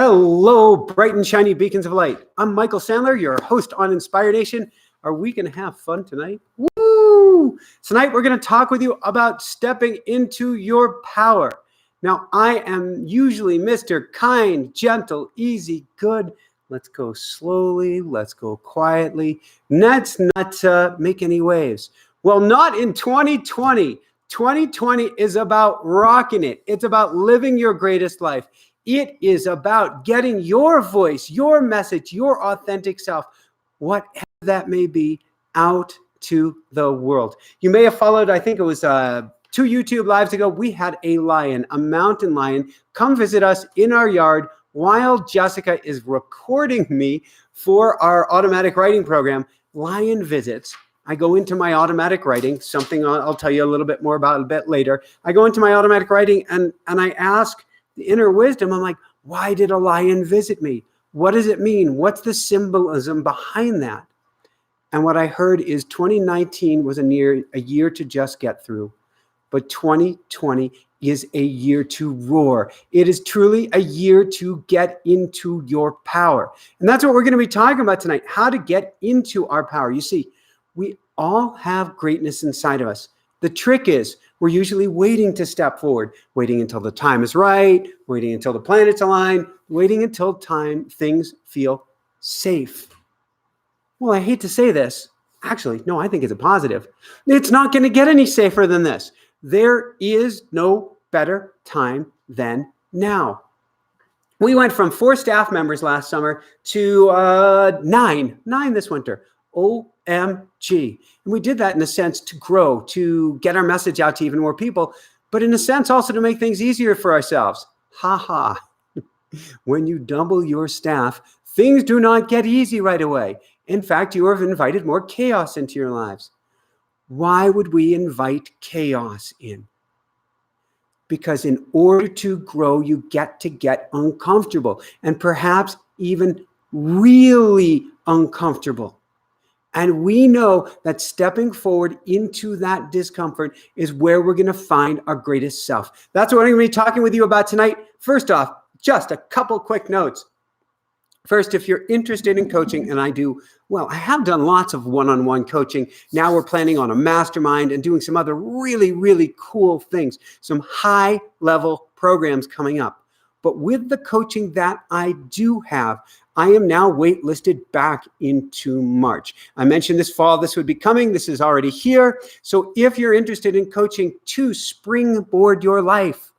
Hello, bright and shiny beacons of light. I'm Michael Sandler, your host on Inspire Nation. Are we going to have fun tonight? Woo! Tonight, we're going to talk with you about stepping into your power. Now, I am usually Mr. Kind, gentle, easy, good. Let's go slowly. Let's go quietly. Let's not make any waves. Well, not in 2020. 2020 is about rocking it. It's about living your greatest life. It is about getting your voice, your message, your authentic self, whatever that may be, out to the world. You may have followed, I think it was 2 YouTube lives ago, we had a lion, a mountain lion, come visit us in our yard while Jessica is recording me for our automatic writing program, Lion Visits. I go into my automatic writing, something I'll tell you a little bit more about a bit later. I go into my automatic writing and I ask the inner wisdom. I'm like, why did a lion visit me? What does it mean? What's the symbolism behind that? And what I heard is 2019 was a year to just get through, but 2020 is a year to roar. It is truly a year to get into your power. And that's what we're going to be talking about tonight, how to get into our power. You see, we all have greatness inside of us. The trick is we're usually waiting to step forward, waiting until the time is right, waiting until the planets align, waiting until things feel safe. Well, I hate to say this. Actually, no, I think it's a positive. It's not going to get any safer than this. There is no better time than now. We went from 4 staff members last summer to 9 this winter. OMG. And we did that in a sense to grow, to get our message out to even more people, but in a sense also to make things easier for ourselves. Ha ha. When you double your staff, things do not get easy right away. In fact, you have invited more chaos into your lives. Why would we invite chaos in? Because in order to grow, you get to get uncomfortable and perhaps even really uncomfortable. And we know that stepping forward into that discomfort is where we're going to find our greatest self. That's what I'm going to be talking with you about tonight. First off, just a couple quick notes. First, if you're interested in coaching, and I have done lots of one-on-one coaching. Now we're planning on a mastermind and doing some other really, really cool things, some high-level programs coming up. But with the coaching that I do have, I am now waitlisted back into March. I mentioned this fall this would be coming. This is already here. So if you're interested in coaching to springboard your life,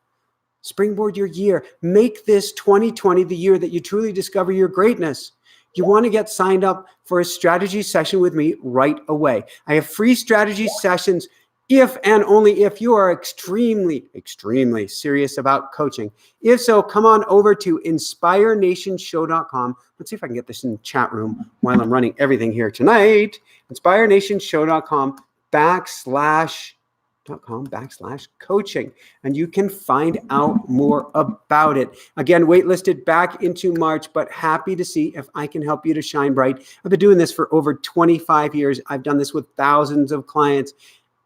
springboard your year, make this 2020 the year that you truly discover your greatness, you want to get signed up for a strategy session with me right away. I have free strategy sessions if and only if you are extremely, extremely serious about coaching. If so, come on over to inspirenationshow.com. Let's see if I can get this in the chat room while I'm running everything here tonight. inspirenationshow.com /coaching. And you can find out more about it. Again, waitlisted back into March, but happy to see if I can help you to shine bright. I've been doing this for over 25 years. I've done this with thousands of clients.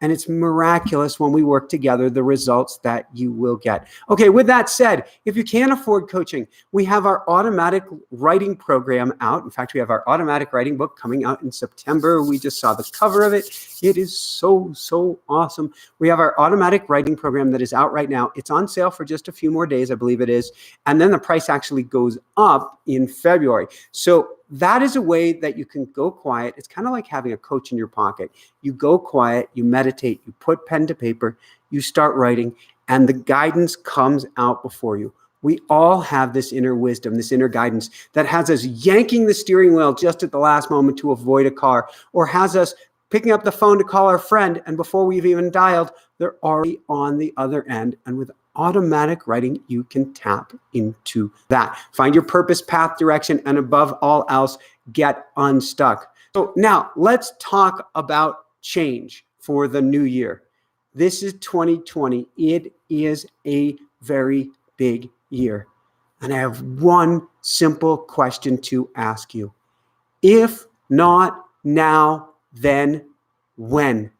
And it's miraculous when we work together, the results that you will get. Okay, with that said, if you can't afford coaching, we have our automatic writing program out. In fact, we have our automatic writing book coming out in September. We just saw the cover of it. It is so, so awesome. We have our automatic writing program that is out right now. It's on sale for just a few more days, I believe it is. And then the price actually goes up in February. So that is a way that you can go quiet. It's kind of like having a coach in your pocket. You go quiet, you meditate, you put pen to paper, you start writing, and the guidance comes out before you. We all have this inner wisdom, this inner guidance that has us yanking the steering wheel just at the last moment to avoid a car, or has us picking up the phone to call our friend, and before we've even dialed, they're already on the other end. And with automatic writing, you can tap into that. Find your purpose, path, direction, and above all else, get unstuck. So now let's talk about change for the new year. This is 2020. It is a very big year. And I have one simple question to ask you. If not now, then when?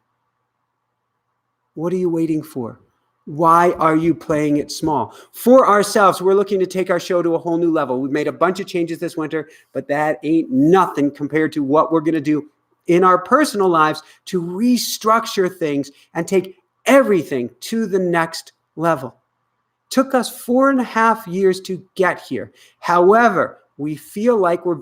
What are you waiting for? Why are you playing it small? For ourselves, we're looking to take our show to a whole new level. We've made a bunch of changes this winter, but that ain't nothing compared to what we're going to do in our personal lives to restructure things and take everything to the next level. Took us 4.5 years to get here. However, we feel like we're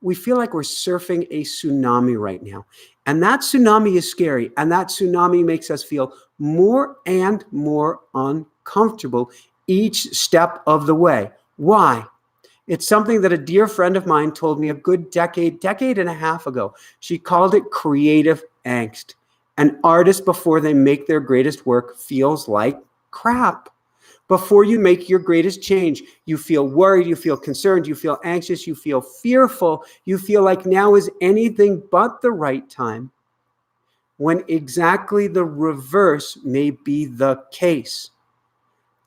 surfing a tsunami right now. And that tsunami is scary. And that tsunami makes us feel more and more uncomfortable each step of the way. Why? It's something that a dear friend of mine told me a good decade and a half ago. She called it creative angst. An artist, before they make their greatest work, feels like crap. Before you make your greatest change, you feel worried, you feel concerned, you feel anxious, you feel fearful, you feel like now is anything but the right time, when exactly the reverse may be the case.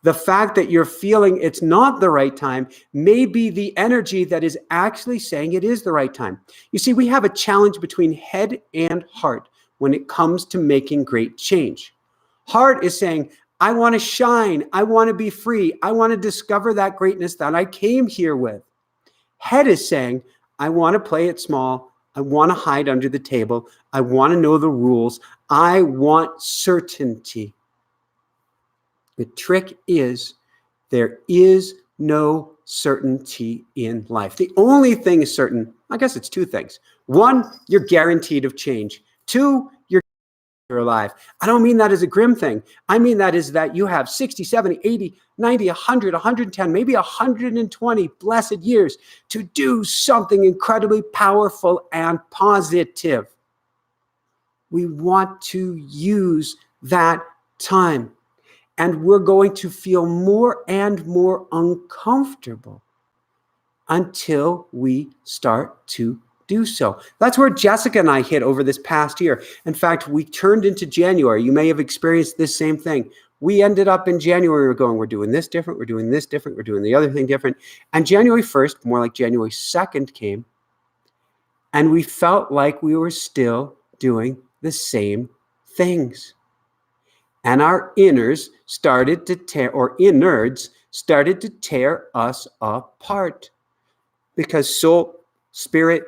The fact that you're feeling it's not the right time may be the energy that is actually saying it is the right time. You see, we have a challenge between head and heart when it comes to making great change. Heart is saying, I want to shine. I want to be free. I want to discover that greatness that I came here with. Head is saying, I want to play it small. I want to hide under the table. I want to know the rules. I want certainty. The trick is there is no certainty in life. The only thing is certain, I guess it's two things. One, you're guaranteed of change. Two, you're alive. I don't mean that as a grim thing. I mean that is that you have 60, 70, 80, 90, 100, 110, maybe 120 blessed years to do something incredibly powerful and positive. We want to use that time, and we're going to feel more and more uncomfortable until we start to do so. That's where Jessica and I hit over this past year. In fact, we turned into January. You may have experienced this same thing. We ended up in January, we're going, we're doing this different, we're doing this different, we're doing the other thing different. And January 1st, more like January 2nd came, and we felt like we were still doing the same things. And our innards started to tear us apart. Because soul, spirit,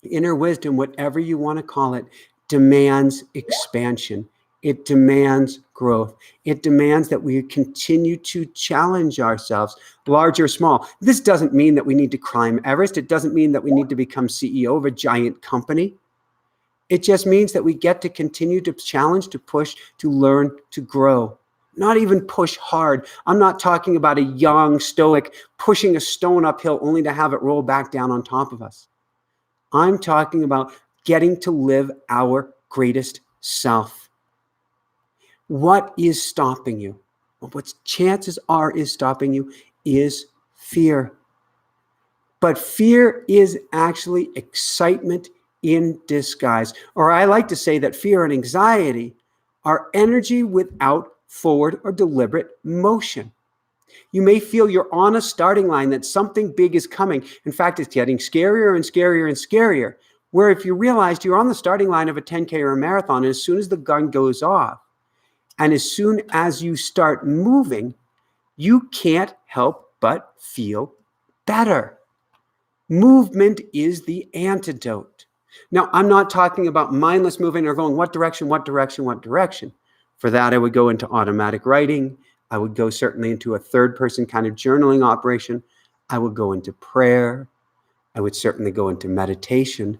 inner wisdom, whatever you want to call it, demands expansion. It demands growth. It demands that we continue to challenge ourselves, large or small. This doesn't mean that we need to climb Everest. It doesn't mean that we need to become CEO of a giant company. It just means that we get to continue to challenge, to push, to learn, to grow. Not even push hard. I'm not talking about a young stoic pushing a stone uphill only to have it roll back down on top of us. I'm talking about getting to live our greatest self. What is stopping you? What chances are is stopping you is fear. But fear is actually excitement in disguise. Or I like to say that fear and anxiety are energy without forward or deliberate motion. You may feel you're on a starting line, that something big is coming. In fact, it's getting scarier and scarier and scarier. Where if you realized you're on the starting line of a 10K or a marathon, and as soon as the gun goes off, and as soon as you start moving, you can't help but feel better. Movement is the antidote. Now, I'm not talking about mindless moving or going what direction, what direction, what direction. For that, I would go into automatic writing. I would go certainly into a third-person kind of journaling operation. I would go into prayer. I would certainly go into meditation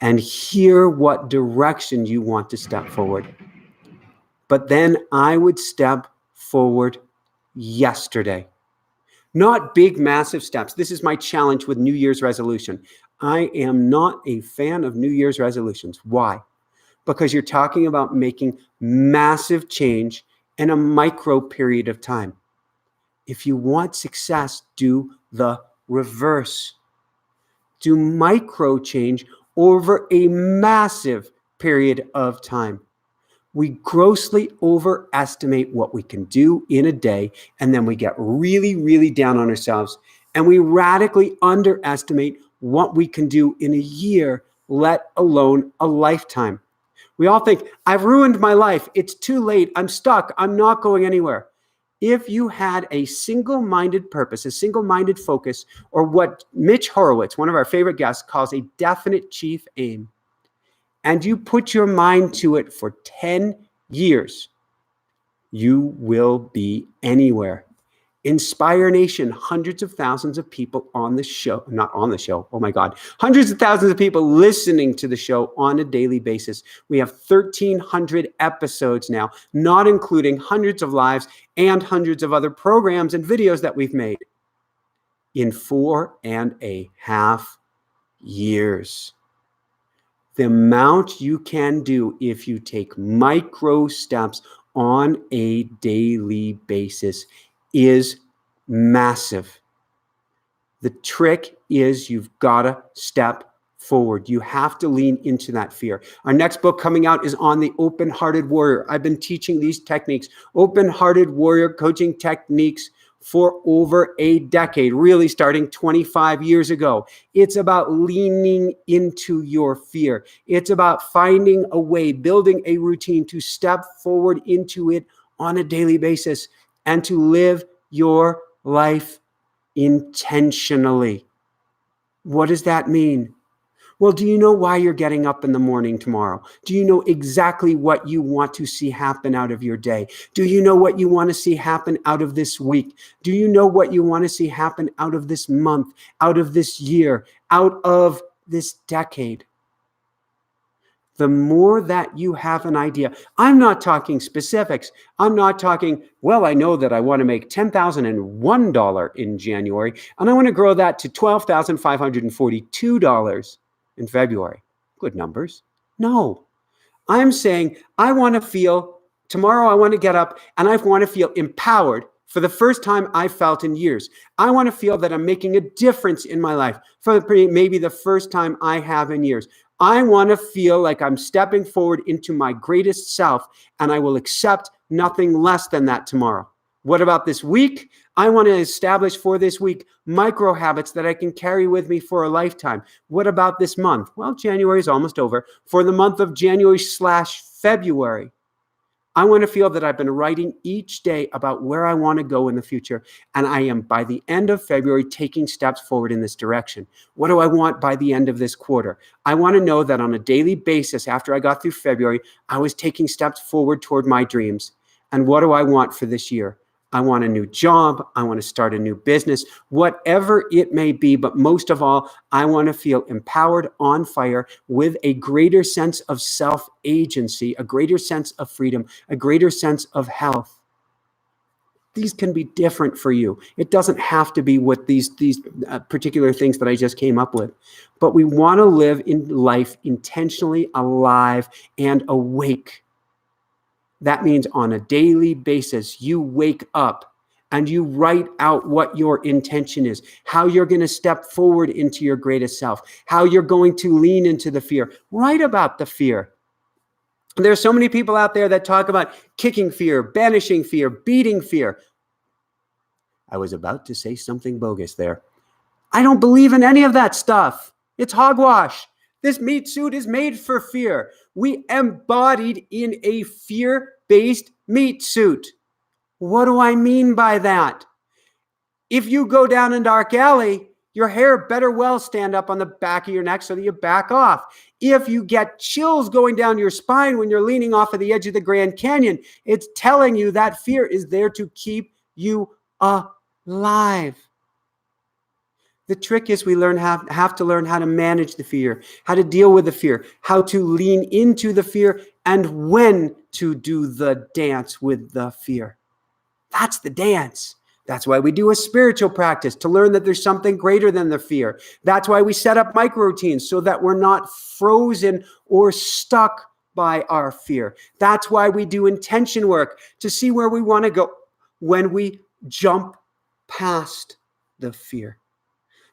and hear what direction you want to step forward. But then I would step forward yesterday. Not big, massive steps. This is my challenge with New Year's resolution. I am not a fan of New Year's resolutions. Why? Because you're talking about making massive change in a micro period of time. If you want success, do the reverse. Do micro change over a massive period of time. We grossly overestimate what we can do in a day, and then we get really, really down on ourselves, and we radically underestimate what we can do in a year, let alone a lifetime. We all think, I've ruined my life. It's too late. I'm stuck. I'm not going anywhere. If you had a single-minded purpose, a single-minded focus, or what Mitch Horowitz, one of our favorite guests, calls a definite chief aim, and you put your mind to it for 10 years, you will be anywhere. Inspire Nation, hundreds of thousands of people on the show, not on the show, oh my God, hundreds of thousands of people listening to the show on a daily basis. We have 1,300 episodes now, not including hundreds of lives and hundreds of other programs and videos that we've made in 4.5 years. The amount you can do if you take micro steps on a daily basis is massive. The trick is you've got to step forward. You have to lean into that fear. Our next book coming out is on the open-hearted warrior. I've been teaching these techniques, open-hearted warrior coaching techniques, for over a decade, really starting 25 years ago. It's about leaning into your fear. It's about finding a way, building a routine to step forward into it on a daily basis and to live your life intentionally. What does that mean? Well, do you know why you're getting up in the morning tomorrow? Do you know exactly what you want to see happen out of your day? Do you know what you want to see happen out of this week? Do you know what you want to see happen out of this month, out of this year, out of this decade? The more that you have an idea, I'm not talking specifics. I'm not talking, well, I know that I want to make $10,001 in January, and I want to grow that to $12,542 in February. Good numbers. No, I'm saying I want to feel, tomorrow I want to get up and I want to feel empowered for the first time I've felt in years. I want to feel that I'm making a difference in my life for maybe the first time I have in years. I want to feel like I'm stepping forward into my greatest self, and I will accept nothing less than that tomorrow. What about this week? I want to establish for this week micro habits that I can carry with me for a lifetime. What about this month? Well, January is almost over. For the month of January/February, I want to feel that I've been writing each day about where I want to go in the future. And I am, by the end of February, taking steps forward in this direction. What do I want by the end of this quarter? I want to know that on a daily basis, after I got through February, I was taking steps forward toward my dreams. And what do I want for this year? I want a new job. I want to start a new business, whatever it may be. But most of all, I want to feel empowered, on fire, with a greater sense of self-agency, a greater sense of freedom, a greater sense of health. These can be different for you. It doesn't have to be what these particular things that I just came up with. But we want to live in life intentionally alive and awake. That means on a daily basis, you wake up and you write out what your intention is, how you're going to step forward into your greatest self, how you're going to lean into the fear. Write about the fear. There's so many people out there that talk about kicking fear, banishing fear, beating fear. I was about to say something bogus there. I don't believe in any of that stuff. It's hogwash. This meat suit is made for fear. We embodied in a fear-based meat suit. What do I mean by that? If you go down a dark alley, your hair better well stand up on the back of your neck so that you back off. If you get chills going down your spine when you're leaning off of the edge of the Grand Canyon, it's telling you that fear is there to keep you alive. The trick is we have to learn how to manage the fear, how to deal with the fear, how to lean into the fear, and when to do the dance with the fear. That's the dance. That's why we do a spiritual practice, to learn that there's something greater than the fear. That's why we set up micro routines so that we're not frozen or stuck by our fear. That's why we do intention work, to see where we want to go when we jump past the fear.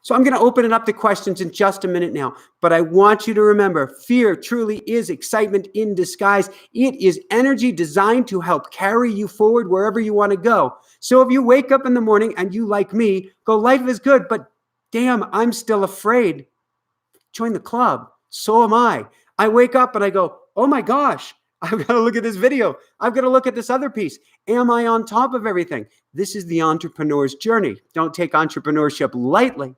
So I'm going to open it up to questions in just a minute now, but I want you to remember, fear truly is excitement in disguise. It is energy designed to help carry you forward wherever you want to go. So if you wake up in the morning and you, like me, go, life is good, but damn, I'm still afraid. Join the club. So am I. I wake up and I go, Oh my gosh, I've got to look at this video. I've got to look at this other piece. Am I on top of everything? This is the entrepreneur's journey. Don't take entrepreneurship lightly.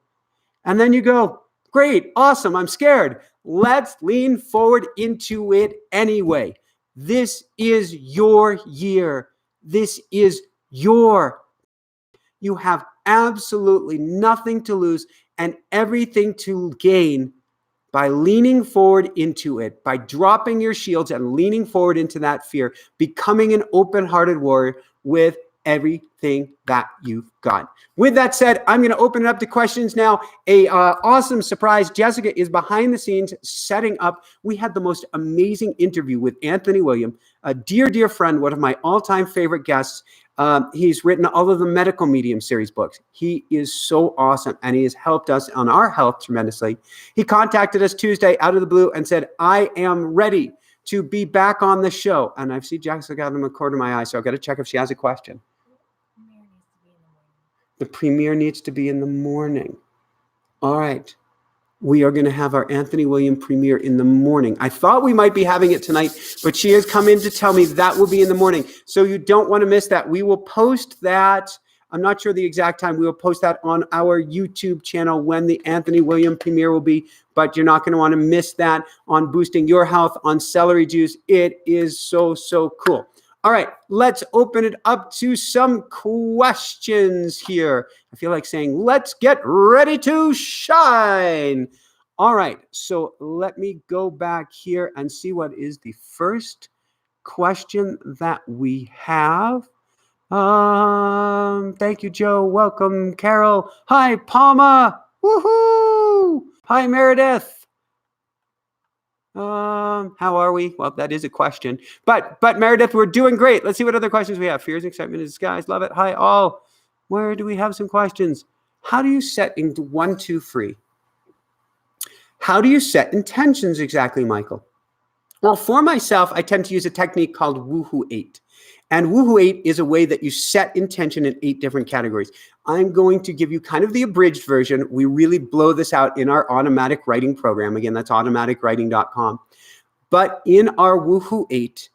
And then you go, great, awesome, I'm scared. Let's lean forward into it anyway. This is your year. This is you have absolutely nothing to lose and everything to gain by leaning forward into it, by dropping your shields and leaning forward into that fear, becoming an open-hearted warrior with everything that you've got. With that said, I'm going to open it up to questions now. Awesome surprise. Jessica is behind the scenes setting up. We had the most amazing interview with Anthony William, a dear, dear friend, one of my all-time favorite guests. He's written all of the Medical Medium series books. He is so awesome, and he has helped us on our health tremendously. He contacted us Tuesday out of the blue and said, I am ready to be back on the show. And I've seen Jessica got him a corner of my eye, so I've got to check if she has a question. The premiere needs to be in the morning. All right. We are going to have our Anthony William premiere in the morning. I thought we might be having it tonight, but she has come in to tell me that will be in the morning. So you don't want to miss that. We will post that. I'm not sure the exact time. We will post that on our YouTube channel when the Anthony William premiere will be, but you're not going to want to miss that on Boosting Your Health on Celery Juice. It is so, so cool. All right, let's open it up to some questions here. I feel like saying, let's get ready to shine. All right, so let me go back here and see what is the first question that we have. Thank you, Joe. Welcome, Carol. Hi, Palma. Woohoo! Hi, Meredith. How are we? Well, that is a question. But Meredith, we're doing great. Let's see what other questions we have. Fears, excitement in disguise. Love it. Hi, all. Where do we have some questions? How do you set into 1, 2, 3? How do you set intentions exactly, Michael? Well, for myself, I tend to use a technique called Woohoo 8. And Woohoo 8 is a way that you set intention in 8 different categories. I'm going to give you kind of the abridged version. We really blow this out in our automatic writing program. Again, that's automaticwriting.com. But in our Woohoo 8,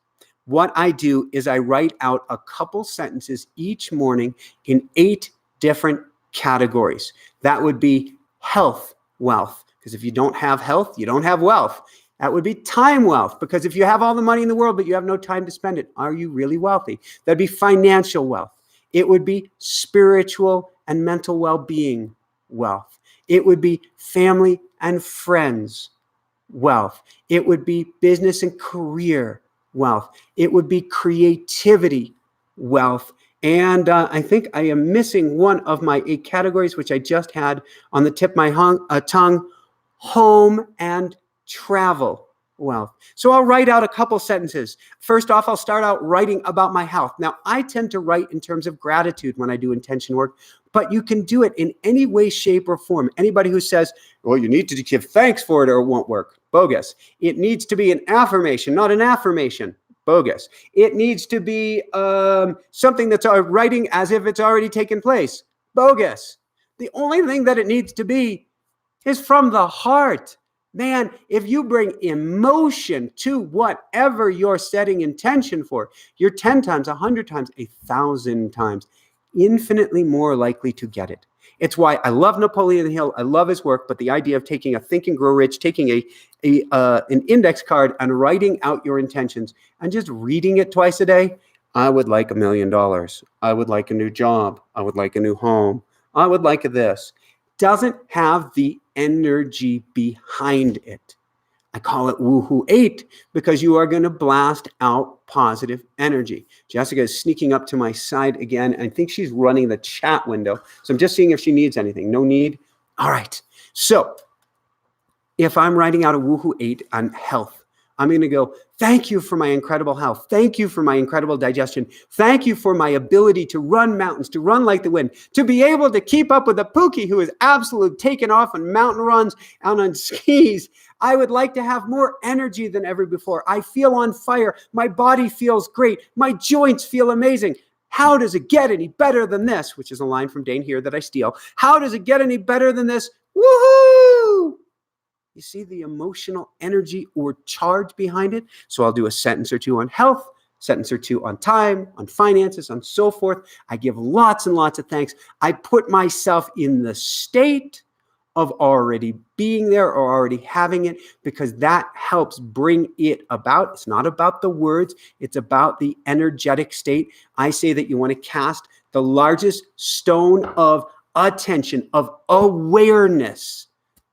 what I do is I write out a couple sentences each morning in 8 different categories. That would be health, wealth, because if you don't have health, you don't have wealth. That would be time wealth, because if you have all the money in the world, but you have no time to spend it, are you really wealthy? That'd be financial wealth. It would be spiritual and mental well-being wealth. It would be family and friends wealth. It would be business and career wealth. It would be creativity wealth. And I think I am missing one of my 8 categories, which I just had on the tip of my tongue, home and travel wealth. So I'll write out a couple sentences. First off, I'll start out writing about my health. Now, I tend to write in terms of gratitude when I do intention work, but you can do it in any way, shape, or form. Anybody who says, well, you need to give thanks for it or it won't work, bogus. It needs to be an affirmation, not an affirmation, bogus. It needs to be something that's writing as if it's already taken place, bogus. The only thing that it needs to be is from the heart. Man, if you bring emotion to whatever you're setting intention for, you're 10 times, 100 times, 1,000 times infinitely more likely to get it. It's why I love Napoleon Hill. I love his work, but the idea of taking a Think and Grow Rich, taking an index card and writing out your intentions and just reading it twice a day. I would like $1 million. I would like a new job. I would like a new home. I would like this. Doesn't have the energy behind it. I call it Woohoo 8 because you are going to blast out positive energy. Jessica is sneaking up to my side again. I think she's running the chat window. So I'm just seeing if she needs anything. No need. All right. So if I'm writing out a Woohoo 8 on health, I'm going to go, thank you for my incredible health. Thank you for my incredible digestion. Thank you for my ability to run mountains, to run like the wind, to be able to keep up with a Pookie who is absolutely taken off on mountain runs and on skis. I would like to have more energy than ever before. I feel on fire. My body feels great. My joints feel amazing. How does it get any better than this? Which is a line from Dane here that I steal. How does it get any better than this? Woohoo! You see the emotional energy or charge behind it? So I'll do a sentence or two on health, sentence or two on time, on finances, on so forth. I give lots and lots of thanks. I put myself in the state of already being there or already having it, because that helps bring it about. It's not about the words. It's about the energetic state. I say that you want to cast the largest stone of attention, of awareness,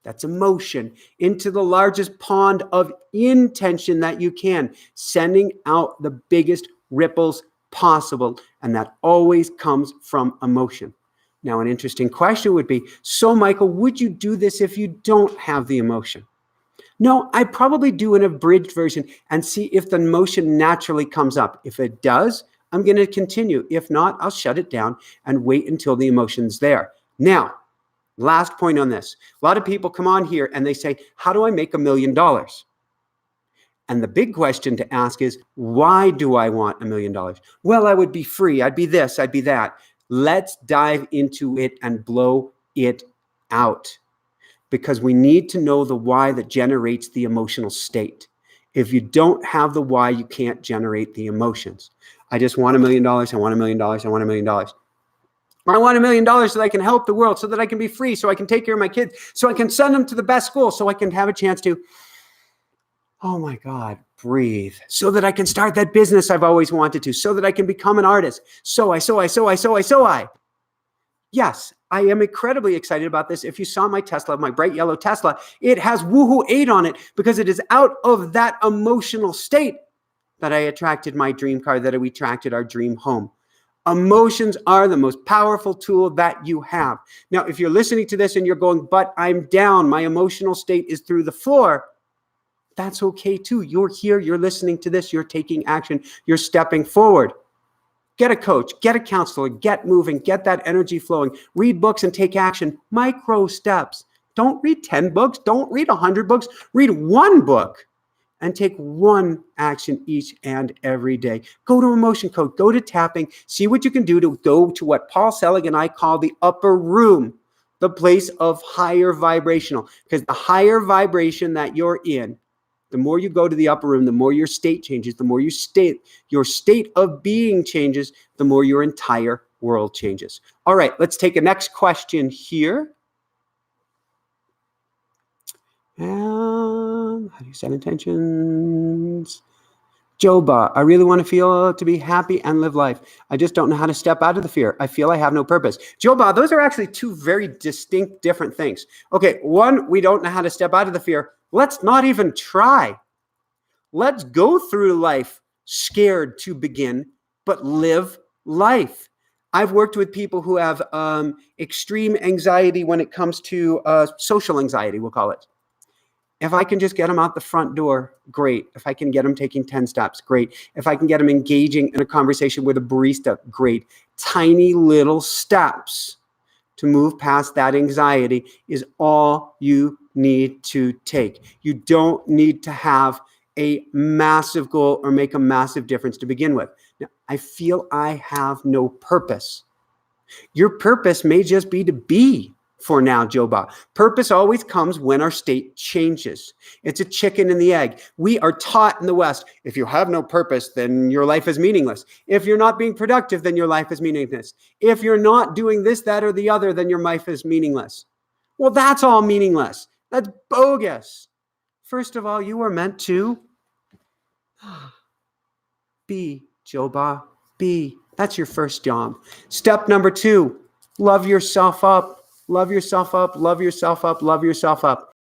that's emotion, into the largest pond of intention that you can, sending out the biggest ripples possible. And that always comes from emotion. Now, an interesting question would be, so Michael, would you do this if you don't have the emotion? No, I probably do an abridged version and see if the emotion naturally comes up. If it does, I'm going to continue. If not, I'll shut it down and wait until the emotion's there. Now, last point on this. A lot of people come on here and they say, how do I make $1 million? And the big question to ask is, why do I want $1 million? Well, I would be free. I'd be this, I'd be that. Let's dive into it and blow it out, because we need to know the why that generates the emotional state. If you don't have the why, you can't generate the emotions. I just want $1 million. I want $1 million. I want $1 million. Or I want $1 million so that I can help the world, so that I can be free, so I can take care of my kids, so I can send them to the best school, so I can have a chance to, oh my God, breathe, so that I can start that business I've always wanted to, so that I can become an artist. So I. Yes, I am incredibly excited about this. If you saw my Tesla, my bright yellow Tesla, it has Woohoo 8 on it, because it is out of that emotional state that I attracted my dream car, that we attracted our dream home. Emotions are the most powerful tool that you have. Now, if you're listening to this and you're going, but I'm down, my emotional state is through the floor, that's okay too. You're here, you're listening to this, you're taking action, you're stepping forward. Get a coach, get a counselor, get moving, get that energy flowing, read books and take action. Micro steps. Don't read 10 books, don't read 100 books, read one book and take one action each and every day. Go to Emotion Code, go to tapping, see what you can do to go to what Paul Selig and I call the upper room, the place of higher vibrational, because the higher vibration that you're in, the more you go to the upper room, the more your state changes, the more your state of being changes, the more your entire world changes. All right, let's take a next question here. How do you set intentions? Joba, I really want to feel to be happy and live life. I just don't know how to step out of the fear. I feel I have no purpose. Joba, those are actually two very distinct, different things. Okay, one, we don't know how to step out of the fear. Let's not even try. Let's go through life scared to begin, but live life. I've worked with people who have extreme anxiety when it comes to social anxiety, we'll call it. If I can just get them out the front door, great. If I can get them taking 10 steps, great. If I can get them engaging in a conversation with a barista, great. Tiny little steps to move past that anxiety is all you need to take. You don't need to have a massive goal or make a massive difference to begin with. Now, I feel I have no purpose. Your purpose may just be to be for now, Joba. Purpose always comes when our state changes. It's a chicken and the egg. We are taught in the West, if you have no purpose, then your life is meaningless. If you're not being productive, then your life is meaningless. If you're not doing this, that, or the other, then your life is meaningless. Well, that's all meaningless. That's bogus. First of all, you were meant to be, Joba. Be. That's your first job. Step number 2, love yourself up. Love yourself up, love yourself up, love yourself up.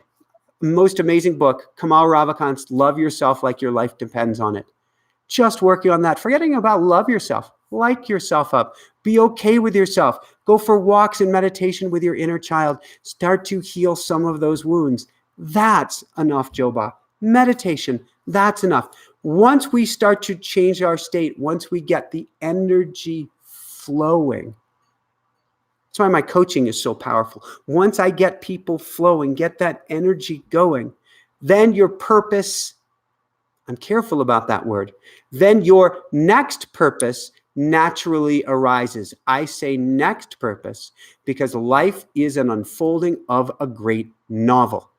Most amazing book, Kamal Ravikant's Love Yourself Like Your Life Depends on It. Just working on that, forgetting about love yourself, like yourself up, be okay with yourself, go for walks and meditation with your inner child, start to heal some of those wounds. That's enough, Joba. Meditation, that's enough. Once we start to change our state, once we get the energy flowing, that's why my coaching is so powerful. Once I get people flowing, get that energy going, then your purpose, I'm careful about that word, then your next purpose naturally arises. I say next purpose because life is an unfolding of a great novel.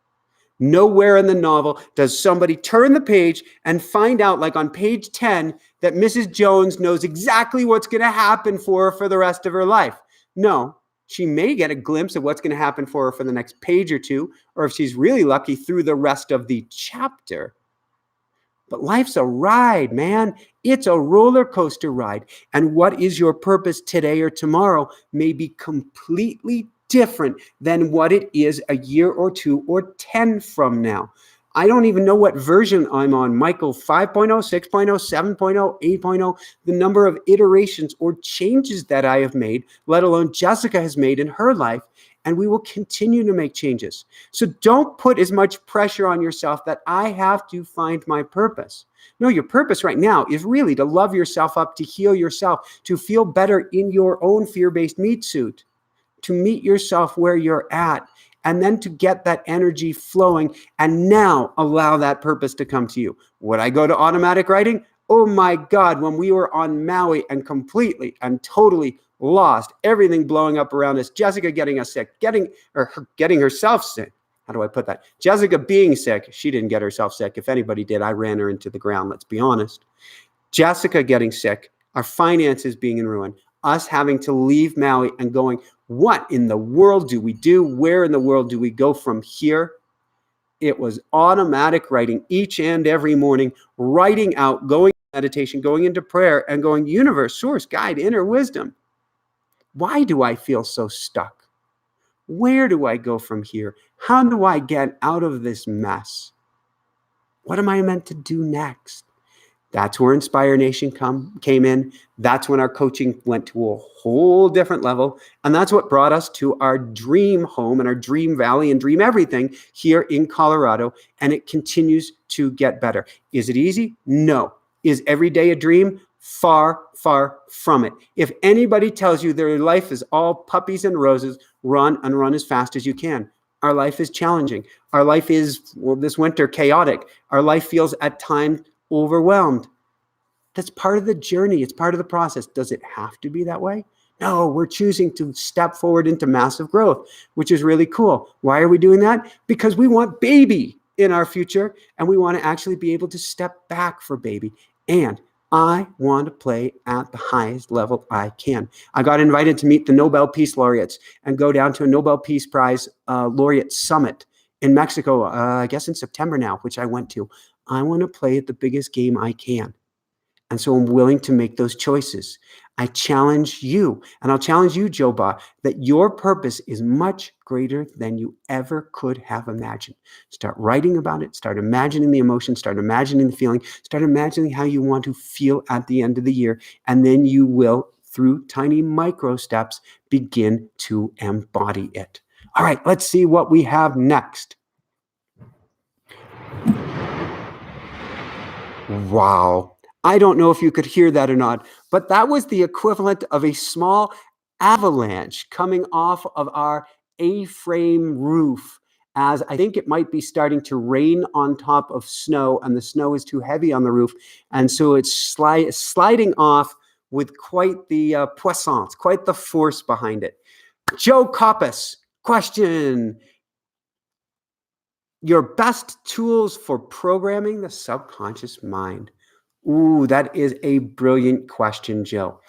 Nowhere in the novel does somebody turn the page and find out, like on page 10, that Mrs. Jones knows exactly what's going to happen for her for the rest of her life. No, she may get a glimpse of what's going to happen for her for the next page or two, or if she's really lucky, through the rest of the chapter. But life's a ride, man. It's a roller coaster ride. And what is your purpose today or tomorrow may be completely different than what it is a year or 2 or 10 from now. I don't even know what version I'm on. Michael, 5.0, 6.0, 7.0, 8.0, the number of iterations or changes that I have made, let alone Jessica has made in her life. And we will continue to make changes. So don't put as much pressure on yourself that I have to find my purpose. No, your purpose right now is really to love yourself up, to heal yourself, to feel better in your own fear-based meat suit, to meet yourself where you're at, and then to get that energy flowing and now allow that purpose to come to you. Would I go to automatic writing? Oh my God, when we were on Maui and completely and totally lost, everything blowing up around us, Jessica getting us sick, getting herself sick. How do I put that? Jessica being sick. She didn't get herself sick. If anybody did, I ran her into the ground. Let's be honest. Jessica getting sick, our finances being in ruin, us having to leave Maui and going, what in the world do we do? Where in the world do we go from here? It was automatic writing each and every morning, writing out, going into meditation, going into prayer, and going, universe, source, guide, inner wisdom. Why do I feel so stuck? Where do I go from here? How do I get out of this mess? What am I meant to do next? That's where Inspire Nation came in. That's when our coaching went to a whole different level. And that's what brought us to our dream home and our dream valley and dream everything here in Colorado. And it continues to get better. Is it easy? No. Is every day a dream? Far, far from it. If anybody tells you their life is all puppies and roses, run and run as fast as you can. Our life is challenging. Our life is, well, this winter, chaotic. Our life feels at times overwhelmed. That's part of the journey. It's part of the process. Does it have to be that way? No, we're choosing to step forward into massive growth, which is really cool. Why are we doing that? Because we want baby in our future, and we want to actually be able to step back for baby. And I want to play at the highest level I can. I got invited to meet the Nobel Peace Laureates and go down to a Nobel Peace Prize laureate summit in Mexico, I guess in September now, which I went to. I want to play at the biggest game I can. And so I'm willing to make those choices. I challenge you, and I'll challenge you, Joe Ba, that your purpose is much greater than you ever could have imagined. Start writing about it. Start imagining the emotion. Start imagining the feeling. Start imagining how you want to feel at the end of the year. And then you will, through tiny micro steps, begin to embody it. All right, let's see what we have next. Wow. I don't know if you could hear that or not, but that was the equivalent of a small avalanche coming off of our A-frame roof, as I think it might be starting to rain on top of snow, and the snow is too heavy on the roof, and so it's sliding off with quite the puissance, quite the force behind it. Joe Coppice, question. Your best tools for programming the subconscious mind. Ooh, that is a brilliant question, Joe.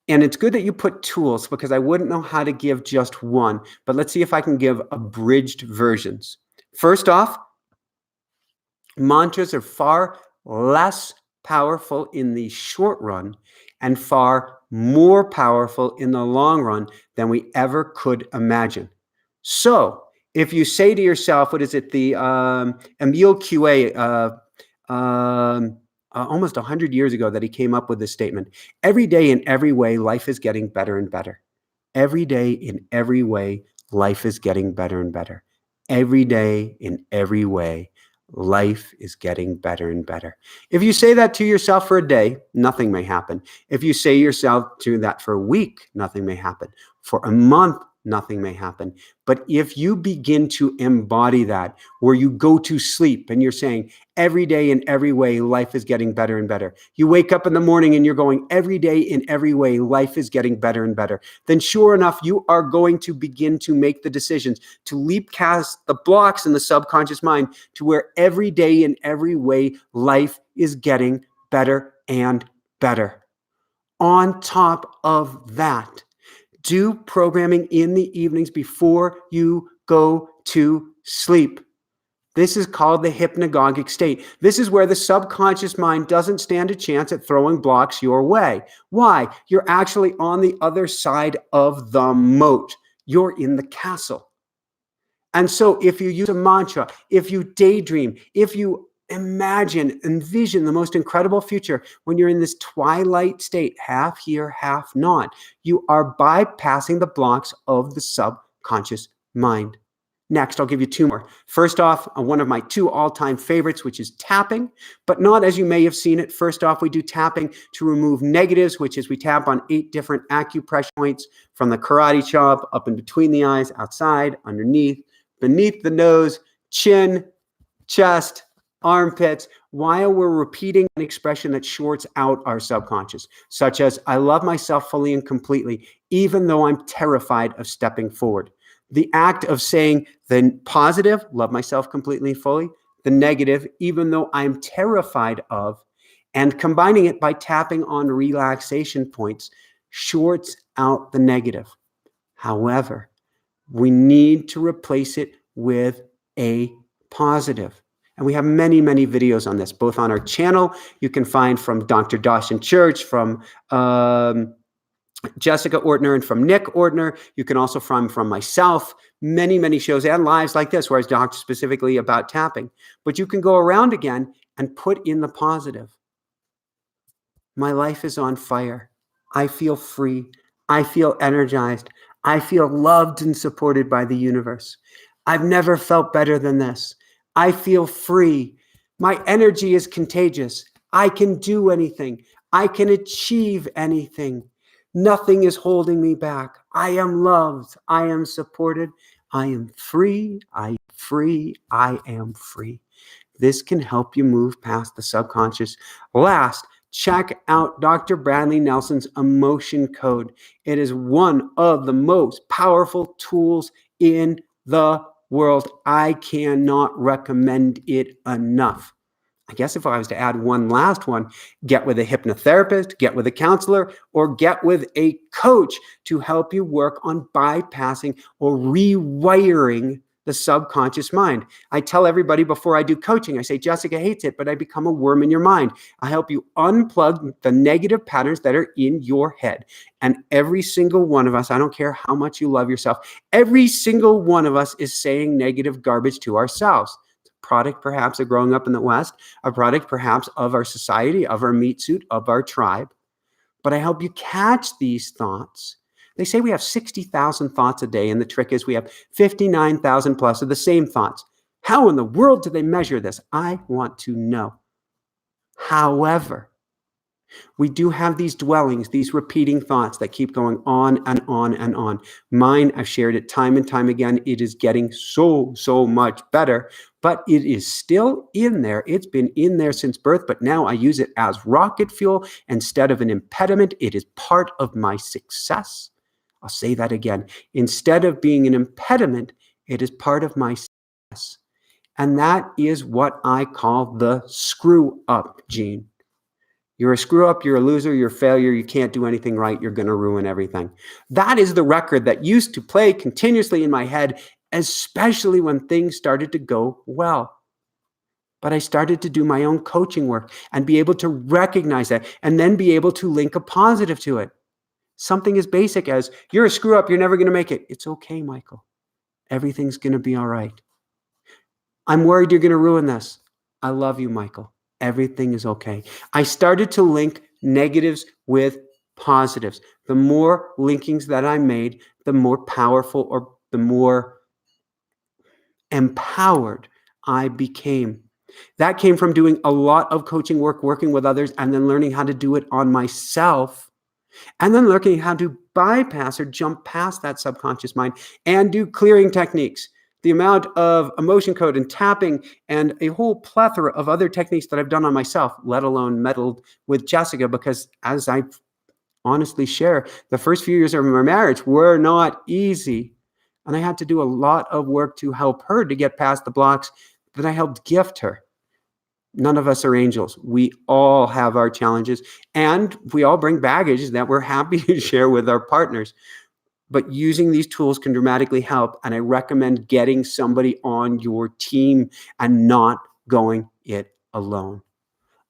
And it's good that you put tools, because I wouldn't know how to give just one, but let's see if I can give abridged versions. First off, mantras are far less powerful in the short run and far more powerful in the long run than we ever could imagine. So if you say to yourself, what is it, the Emile Coué, almost 100 years ago, that he came up with this statement: every day in every way, life is getting better and better. Every day in every way, life is getting better and better. Every day in every way, life is getting better and better. If you say that to yourself for a day, nothing may happen. If you say yourself to that for a week, nothing may happen. For a month, nothing may happen. But if you begin to embody that, where you go to sleep and you're saying, every day in every way, life is getting better and better. You wake up in the morning and you're going, every day in every way, life is getting better and better. Then sure enough, you are going to begin to make the decisions to leap past the blocks in the subconscious mind to where every day in every way, life is getting better and better. On top of that, do programming in the evenings before you go to sleep. This is called the hypnagogic state. This is where the subconscious mind doesn't stand a chance at throwing blocks your way. Why? You're actually on the other side of the moat. You're in the castle. And so if you use a mantra, if you daydream, if you envision the most incredible future when you're in this twilight state, half here, half not, you are bypassing the blocks of the subconscious mind. Next, I'll give you two more. First off, one of my two all-time favorites, which is tapping, but not as you may have seen it. First off, we do tapping to remove negatives, which is we tap on 8 different acupressure points from the karate chop, up in between the eyes, outside, underneath, beneath the nose, chin, chest, armpits, while we're repeating an expression that shorts out our subconscious, such as, I love myself fully and completely, even though I'm terrified of stepping forward. The act of saying the positive, love myself completely and fully, the negative, even though I'm terrified of, and combining it by tapping on relaxation points, shorts out the negative. However, we need to replace it with a positive. And we have many, many videos on this, both on our channel. You can find from Dr. Dawson Church, from Jessica Ortner, and from Nick Ortner. You can also find from myself, many, many shows and lives like this, where I talk specifically about tapping. But you can go around again and put in the positive. My life is on fire. I feel free. I feel energized. I feel loved and supported by the universe. I've never felt better than this. I feel free. My energy is contagious. I can do anything. I can achieve anything. Nothing is holding me back. I am loved. I am supported. I am free. I am free. I am free. This can help you move past the subconscious. Last, check out Dr. Bradley Nelson's emotion code. It is one of the most powerful tools in the world. I cannot recommend it enough. I guess if I was to add one last one, get with a hypnotherapist, get with a counselor, or get with a coach to help you work on bypassing or rewiring the subconscious mind. I tell everybody before I do coaching, I say, Jessica hates it, but I become a worm in your mind. I help you unplug the negative patterns that are in your head. And every single one of us, I don't care how much you love yourself, every single one of us is saying negative garbage to ourselves. It's a product perhaps of growing up in the West, a product perhaps of our society, of our meat suit, of our tribe. But I help you catch these thoughts. They say we have 60,000 thoughts a day, and the trick is we have 59,000 plus of the same thoughts. How in the world do they measure this? I want to know. However, we do have these dwellings, these repeating thoughts that keep going on and on and on. Mine, I've shared it time and time again. It is getting so much better, but it is still in there. It's been in there since birth, but now I use it as rocket fuel instead of an impediment. It is part of my success. I'll say that again. Instead of being an impediment, it is part of my success. And that is what I call the screw up gene. You're a screw up, you're a loser, you're a failure, you can't do anything right, you're going to ruin everything. That is the record that used to play continuously in my head, especially when things started to go well. But I started to do my own coaching work and be able to recognize that and then be able to link a positive to it. Something as basic as, you're a screw up, you're never going to make it. It's okay, Michael. Everything's going to be all right. I'm worried you're going to ruin this. I love you, Michael. Everything is okay. I started to link negatives with positives. The more linkings that I made, the more powerful or the more empowered I became. That came from doing a lot of coaching work, working with others, and then learning how to do it on myself. And then learning how to bypass or jump past that subconscious mind and do clearing techniques. The amount of emotion code and tapping and a whole plethora of other techniques that I've done on myself, let alone meddled with Jessica, because as I honestly share, the first few years of our marriage were not easy. And I had to do a lot of work to help her to get past the blocks that I helped gift her. None of us are angels. We all have our challenges, and we all bring baggage that we're happy to share with our partners. But using these tools can dramatically help, and I recommend getting somebody on your team and not going it alone.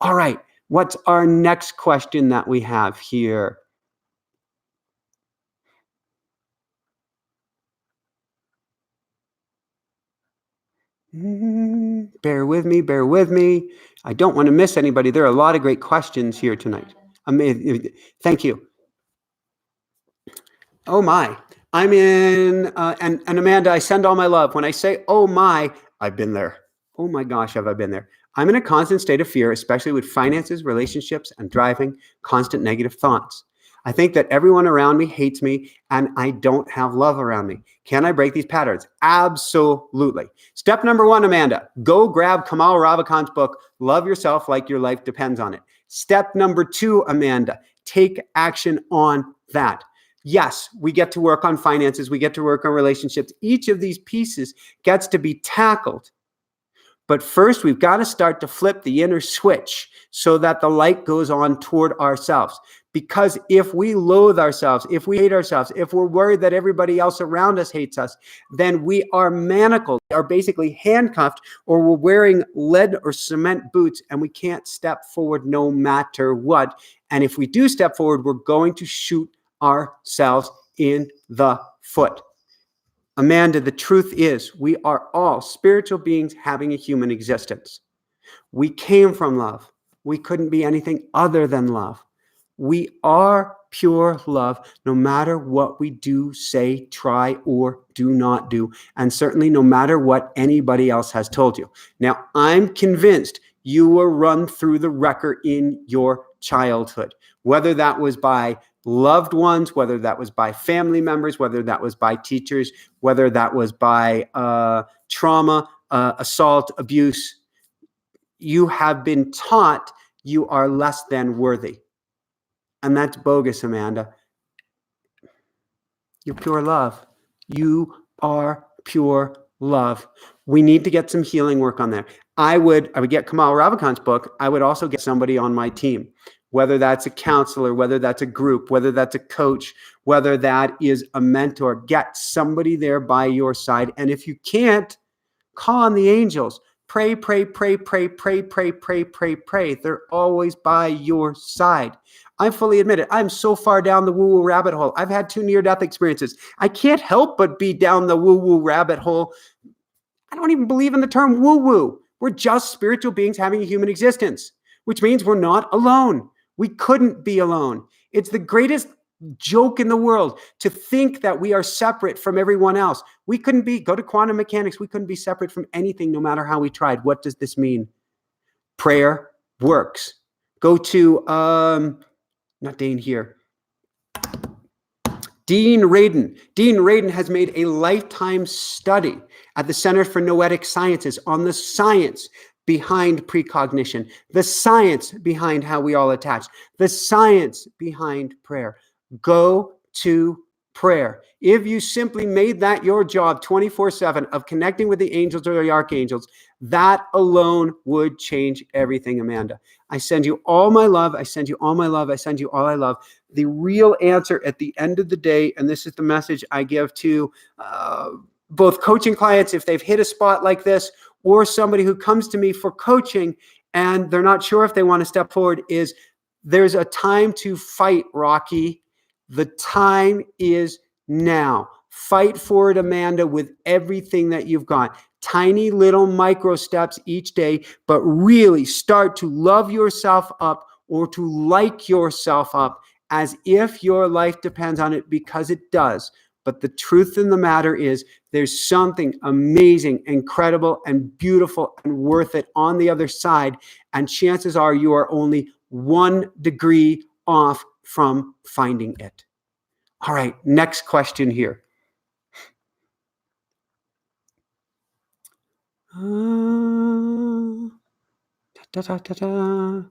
All right, what's our next question that we have here? Bear with me, bear with me. I don't want to miss anybody. There are a lot of great questions here tonight. Thank you. Oh my, I'm in, and Amanda, I send all my love. When I say, oh my, I've been there. Oh my gosh, have I been there. I'm in a constant state of fear, especially with finances, relationships, and driving, constant negative thoughts. I think that everyone around me hates me and I don't have love around me. Can I break these patterns? Absolutely. Step number one, Amanda, go grab Kamal Ravikant's book, Love Yourself Like Your Life Depends on It. Step number two, Amanda, take action on that. Yes, we get to work on finances. We get to work on relationships. Each of these pieces gets to be tackled. But first, we've got to start to flip the inner switch so that the light goes on toward ourselves. Because if we loathe ourselves, if we hate ourselves, if we're worried that everybody else around us hates us, then we are manacled, are basically handcuffed, or we're wearing lead or cement boots and we can't step forward no matter what. And if we do step forward, we're going to shoot ourselves in the foot. Amanda, the truth is we are all spiritual beings having a human existence. We came from love. We couldn't be anything other than love. We are pure love, no matter what we do, say, try, or do not do, and certainly no matter what anybody else has told you. Now, I'm convinced you were run through the wrecker in your childhood, whether that was by loved ones, whether that was by family members, whether that was by teachers, whether that was by trauma, assault, abuse. You have been taught you are less than worthy. And that's bogus, Amanda. You're pure love. You are pure love. We need to get some healing work on there. I would get Kamal Ravikant's book. I would also get somebody on my team, whether that's a counselor, whether that's a group, whether that's a coach, whether that is a mentor. Get somebody there by your side. And if you can't, call on the angels. Pray, pray, pray, pray, pray, pray, pray, pray, pray. They're always by your side. I fully admit it. I'm so far down the woo-woo rabbit hole. I've had 2 near-death experiences. I can't help but be down the woo-woo rabbit hole. I don't even believe in the term woo-woo. We're just spiritual beings having a human existence, which means we're not alone. We couldn't be alone. It's the greatest joke in the world to think that we are separate from everyone else. We couldn't be, go to quantum mechanics, we couldn't be separate from anything no matter how we tried. What does this mean? Prayer works. Go to, not Dane here, Dean Radin. Dean Radin has made a lifetime study at the Center for Noetic Sciences on the science behind precognition, the science behind how we all attach, the science behind prayer. Go to prayer. If you simply made that your job 24/7 of connecting with the angels or the archangels, that alone would change everything, Amanda. I send you all my love. I send you all my love. I send you all I love. The real answer at the end of the day, and this is the message I give to both coaching clients if they've hit a spot like this, or somebody who comes to me for coaching and they're not sure if they want to step forward, is there's a time to fight, Rocky. The time is now. Fight for it, Amanda, with everything that you've got. Tiny little micro steps each day, but really start to love yourself up or to like yourself up as if your life depends on it, because it does. But the truth in the matter is there's something amazing, incredible, and beautiful and worth it on the other side. And chances are you are only 1 degree off from finding it. All right, next question here. Da, da, da, da.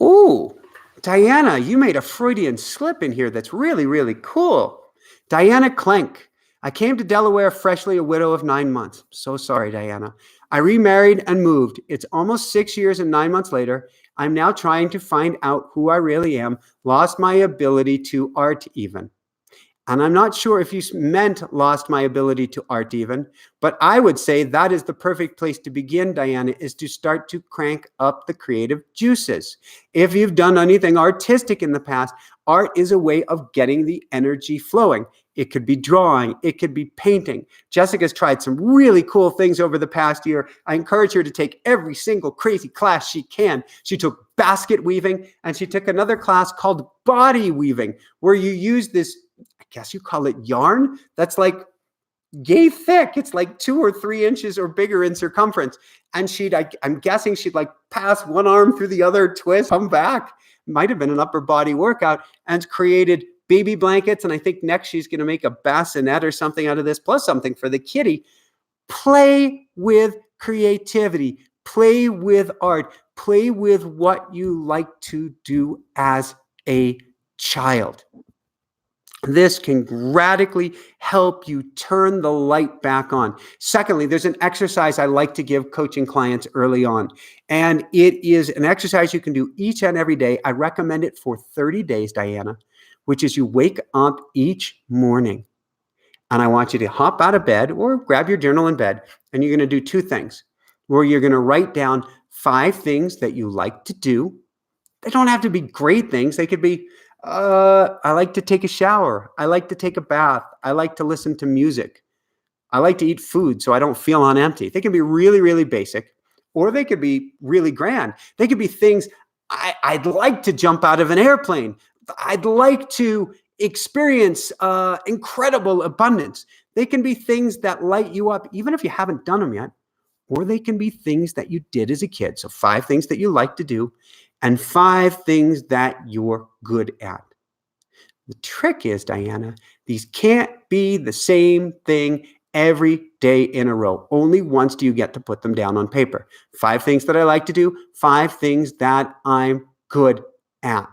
Ooh, Diana, you made a Freudian slip in here that's really, really cool. Diana Klenk. I came to Delaware freshly a widow of 9 months. So sorry, Diana. I remarried and moved. It's almost 6 years and 9 months later. I'm now trying to find out who I really am. Lost my ability to art even. And I'm not sure if you meant lost my ability to art even, but I would say that is the perfect place to begin, Diana, is to start to crank up the creative juices. If you've done anything artistic in the past, art is a way of getting the energy flowing. It could be drawing. It could be painting. Jessica's tried some really cool things over the past year. I encourage her to take every single crazy class she can. She took basket weaving, and she took another class called body weaving, where you use this, I guess you call it yarn, that's like yay thick. It's like 2 or 3 inches or bigger in circumference. And I'm guessing she'd like pass one arm through the other, twist, come back. Might have been an upper body workout, and created baby blankets. And I think next she's going to make a bassinet or something out of this, plus something for the kitty. Play with creativity. Play with art. Play with what you like to do as a child. This can radically help you turn the light back on. Secondly, there's an exercise I like to give coaching clients early on. And it is an exercise you can do each and every day. I recommend it for 30 days, Diana, which is you wake up each morning. And I want you to hop out of bed or grab your journal in bed. And you're going to do 2 things, where you're going to write down 5 things that you like to do. They don't have to be great things. They could be, I like to take a shower. I like to take a bath. I like to listen to music. I like to eat food so I don't feel on empty. They can be really, really basic, or they could be really grand. They could be things, I'd like to jump out of an airplane. I'd like to experience incredible abundance. They can be things that light you up, even if you haven't done them yet, or they can be things that you did as a kid. So 5 things that you like to do, and 5 things that you're good at. The trick is, Diana, these can't be the same thing every day in a row. Only once do you get to put them down on paper. 5 things that I like to do, 5 things that I'm good at.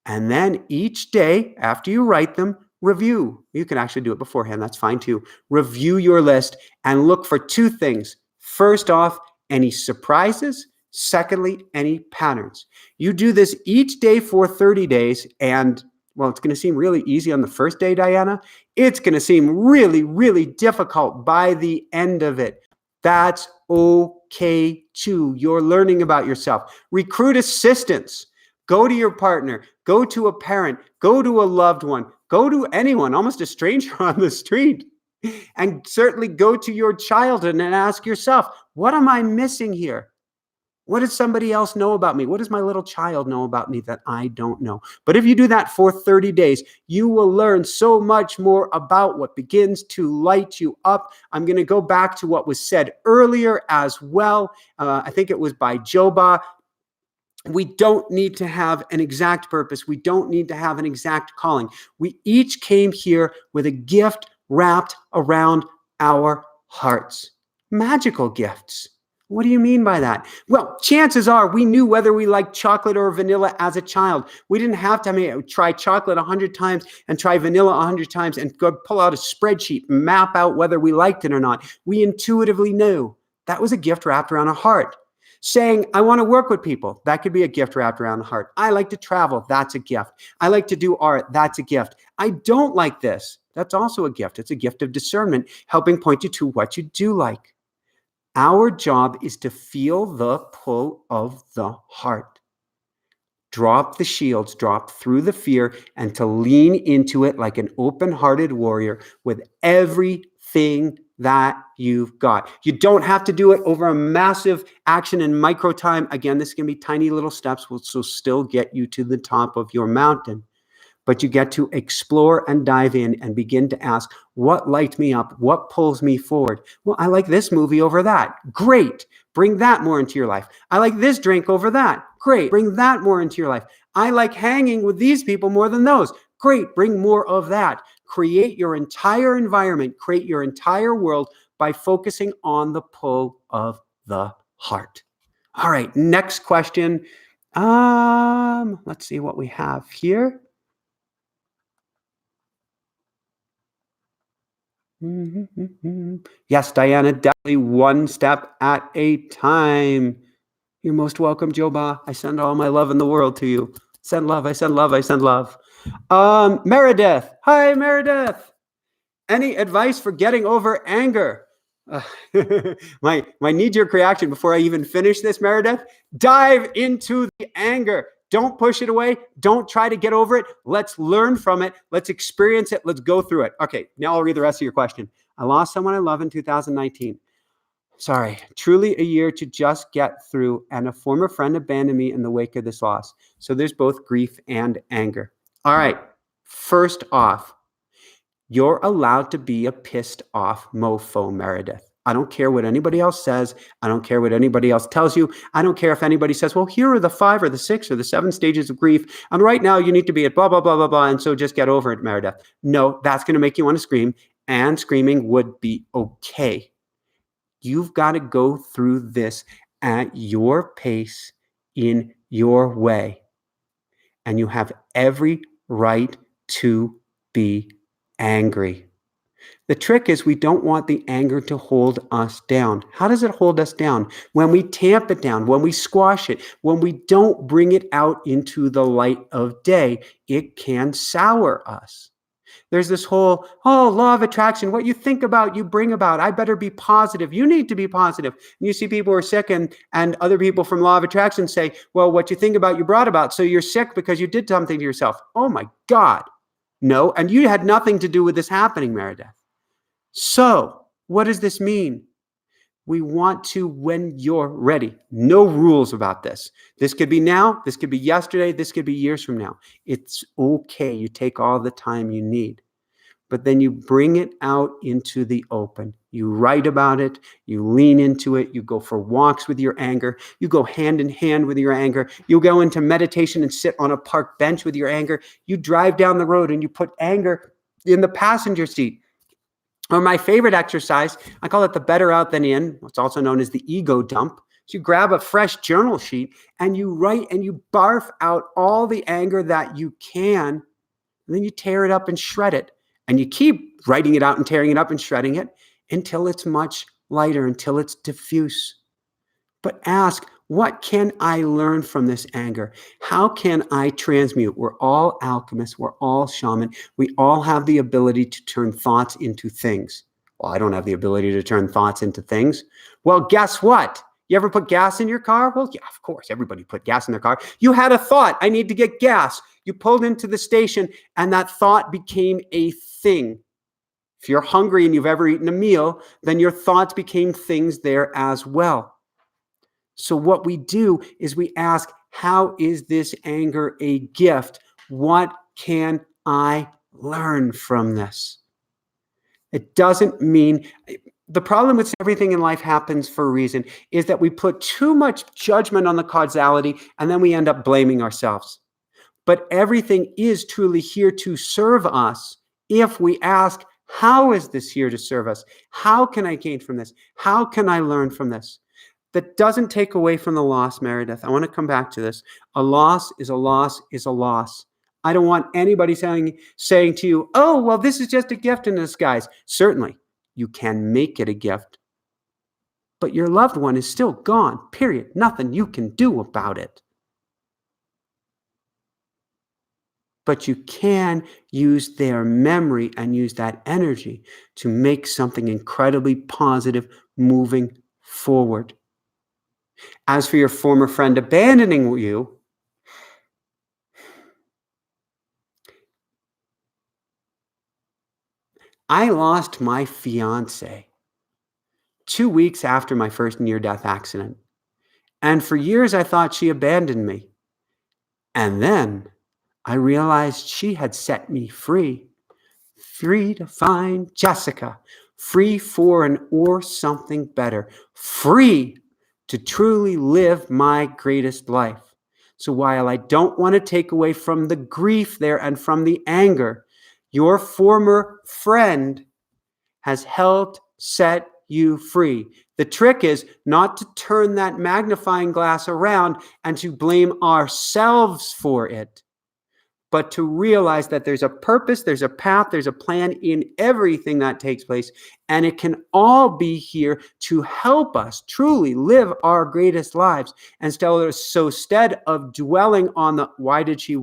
And then each day after you write them, review. You can actually do it beforehand. That's fine too. Review your list and look for 2 things. First off, any surprises. Secondly, any patterns. You do this each day for 30 days, and well, it's going to seem really easy on the first day, Diana. It's going to seem really, really difficult by the end of it. That's okay too. You're learning about yourself. Recruit assistance. Go to your partner. Go to a parent. Go to a loved one. Go to anyone, almost a stranger on the street. And certainly go to your child and ask yourself, what am I missing here? What does somebody else know about me? What does my little child know about me that I don't know? But if you do that for 30 days, you will learn so much more about what begins to light you up. I'm going to go back to what was said earlier as well. I think it was by Joba. We don't need to have an exact purpose. We don't need to have an exact calling. We each came here with a gift wrapped around our hearts. Magical gifts. What do you mean by that? Well, chances are we knew whether we liked chocolate or vanilla as a child. We didn't have to try chocolate 100 times and try vanilla 100 times and go pull out a spreadsheet and map out whether we liked it or not. We intuitively knew. That was a gift wrapped around a heart. Saying, I want to work with people. That could be a gift wrapped around the heart. I like to travel. That's a gift. I like to do art. That's a gift. I don't like this. That's also a gift. It's a gift of discernment, helping point you to what you do like. Our job is to feel the pull of the heart. Drop the shields, drop through the fear, and to lean into it like an open-hearted warrior with everything that you've got. You don't have to do it over a massive action in micro time. Again, this can be tiny little steps, which will still get you to the top of your mountain. but you get to explore and dive in and begin to ask, what lights me up? What pulls me forward? Well, I like this movie over that. Great. Bring that more into your life. I like this drink over that. Great. Bring that more into your life. I like hanging with these people more than those. Great. Bring more of that. Create your entire environment, create your entire world by focusing on the pull of the heart. All right, next question. Let's see what we have here. Yes, Diana, definitely one step at a time. You're most welcome, Joba. I send all my love in the world to you. Send love, I send love, I send love. Meredith. Hi, Meredith. Any advice for getting over anger? My knee-jerk reaction before I even finish this, Meredith, dive into the anger. Don't push it away. Don't try to get over it. Let's learn from it. Let's experience it. Let's go through it. Okay, now I'll read the rest of your question. I lost someone I love in 2019. Sorry, truly a year to just get through, and a former friend abandoned me in the wake of this loss. So there's both grief and anger. All right, first off, you're allowed to be a pissed off mofo, Meredith. I don't care what anybody else says. I don't care what anybody else tells you. I don't care if anybody says, well, here are the 5 or the 6 or the 7 stages of grief. And right now you need to be at blah, blah, blah, blah, blah. And so just get over it, Meredith. No, that's going to make you want to scream. And screaming would be okay. You've got to go through this at your pace, in your way. And you have every right to be angry. The trick is we don't want the anger to hold us down. How does it hold us down? When we tamp it down, when we squash it, when we don't bring it out into the light of day, it can sour us. There's this whole, law of attraction. What you think about, you bring about. I better be positive. You need to be positive. And you see people who are sick and other people from law of attraction say, well, what you think about, you brought about. So you're sick because you did something to yourself. Oh my God. No, and you had nothing to do with this happening, Meredith. So what does this mean? We want to, when you're ready, no rules about this. This could be now, this could be yesterday, this could be years from now. It's okay. You take all the time you need, but then you bring it out into the open. You write about it, you lean into it, you go for walks with your anger, you go hand in hand with your anger, you go into meditation and sit on a park bench with your anger, you drive down the road and you put anger in the passenger seat. Or my favorite exercise, I call it the better out than in. It's also known as the ego dump. So you grab a fresh journal sheet and you write and you barf out all the anger that you can. And then you tear it up and shred it. And you keep writing it out and tearing it up and shredding it until it's much lighter, until it's diffuse. But ask, what can I learn from this anger? How can I transmute? We're all alchemists. We're all shaman. We all have the ability to turn thoughts into things. Well, I don't have the ability to turn thoughts into things. Well, guess what? You ever put gas in your car? Well, yeah, of course. Everybody put gas in their car. You had a thought, I need to get gas. You pulled into the station and that thought became a thing. If you're hungry and you've ever eaten a meal, then your thoughts became things there as well. So what we do is we ask, how is this anger a gift? What can I learn from this? It doesn't mean, the problem with everything in life happens for a reason, is that we put too much judgment on the causality and then we end up blaming ourselves. But everything is truly here to serve us if we ask, how is this here to serve us? How can I gain from this? How can I learn from this? That doesn't take away from the loss, Meredith. I want to come back to this. A loss is a loss is a loss. I don't want anybody saying to you, oh, well, this is just a gift in disguise. Certainly, you can make it a gift. But your loved one is still gone, period. Nothing you can do about it. But you can use their memory and use that energy to make something incredibly positive moving forward. As for your former friend abandoning you, I lost my fiance 2 weeks after my first near-death accident. And for years, I thought she abandoned me. And then I realized she had set me free. Free to find Jessica. Free for and or something better. Free to truly live my greatest life. So while I don't want to take away from the grief there and from the anger, your former friend has helped set you free. The trick is not to turn that magnifying glass around and to blame ourselves for it, but to realize that there's a purpose, there's a path, there's a plan in everything that takes place, and it can all be here to help us truly live our greatest lives. And so instead of dwelling on the why did she,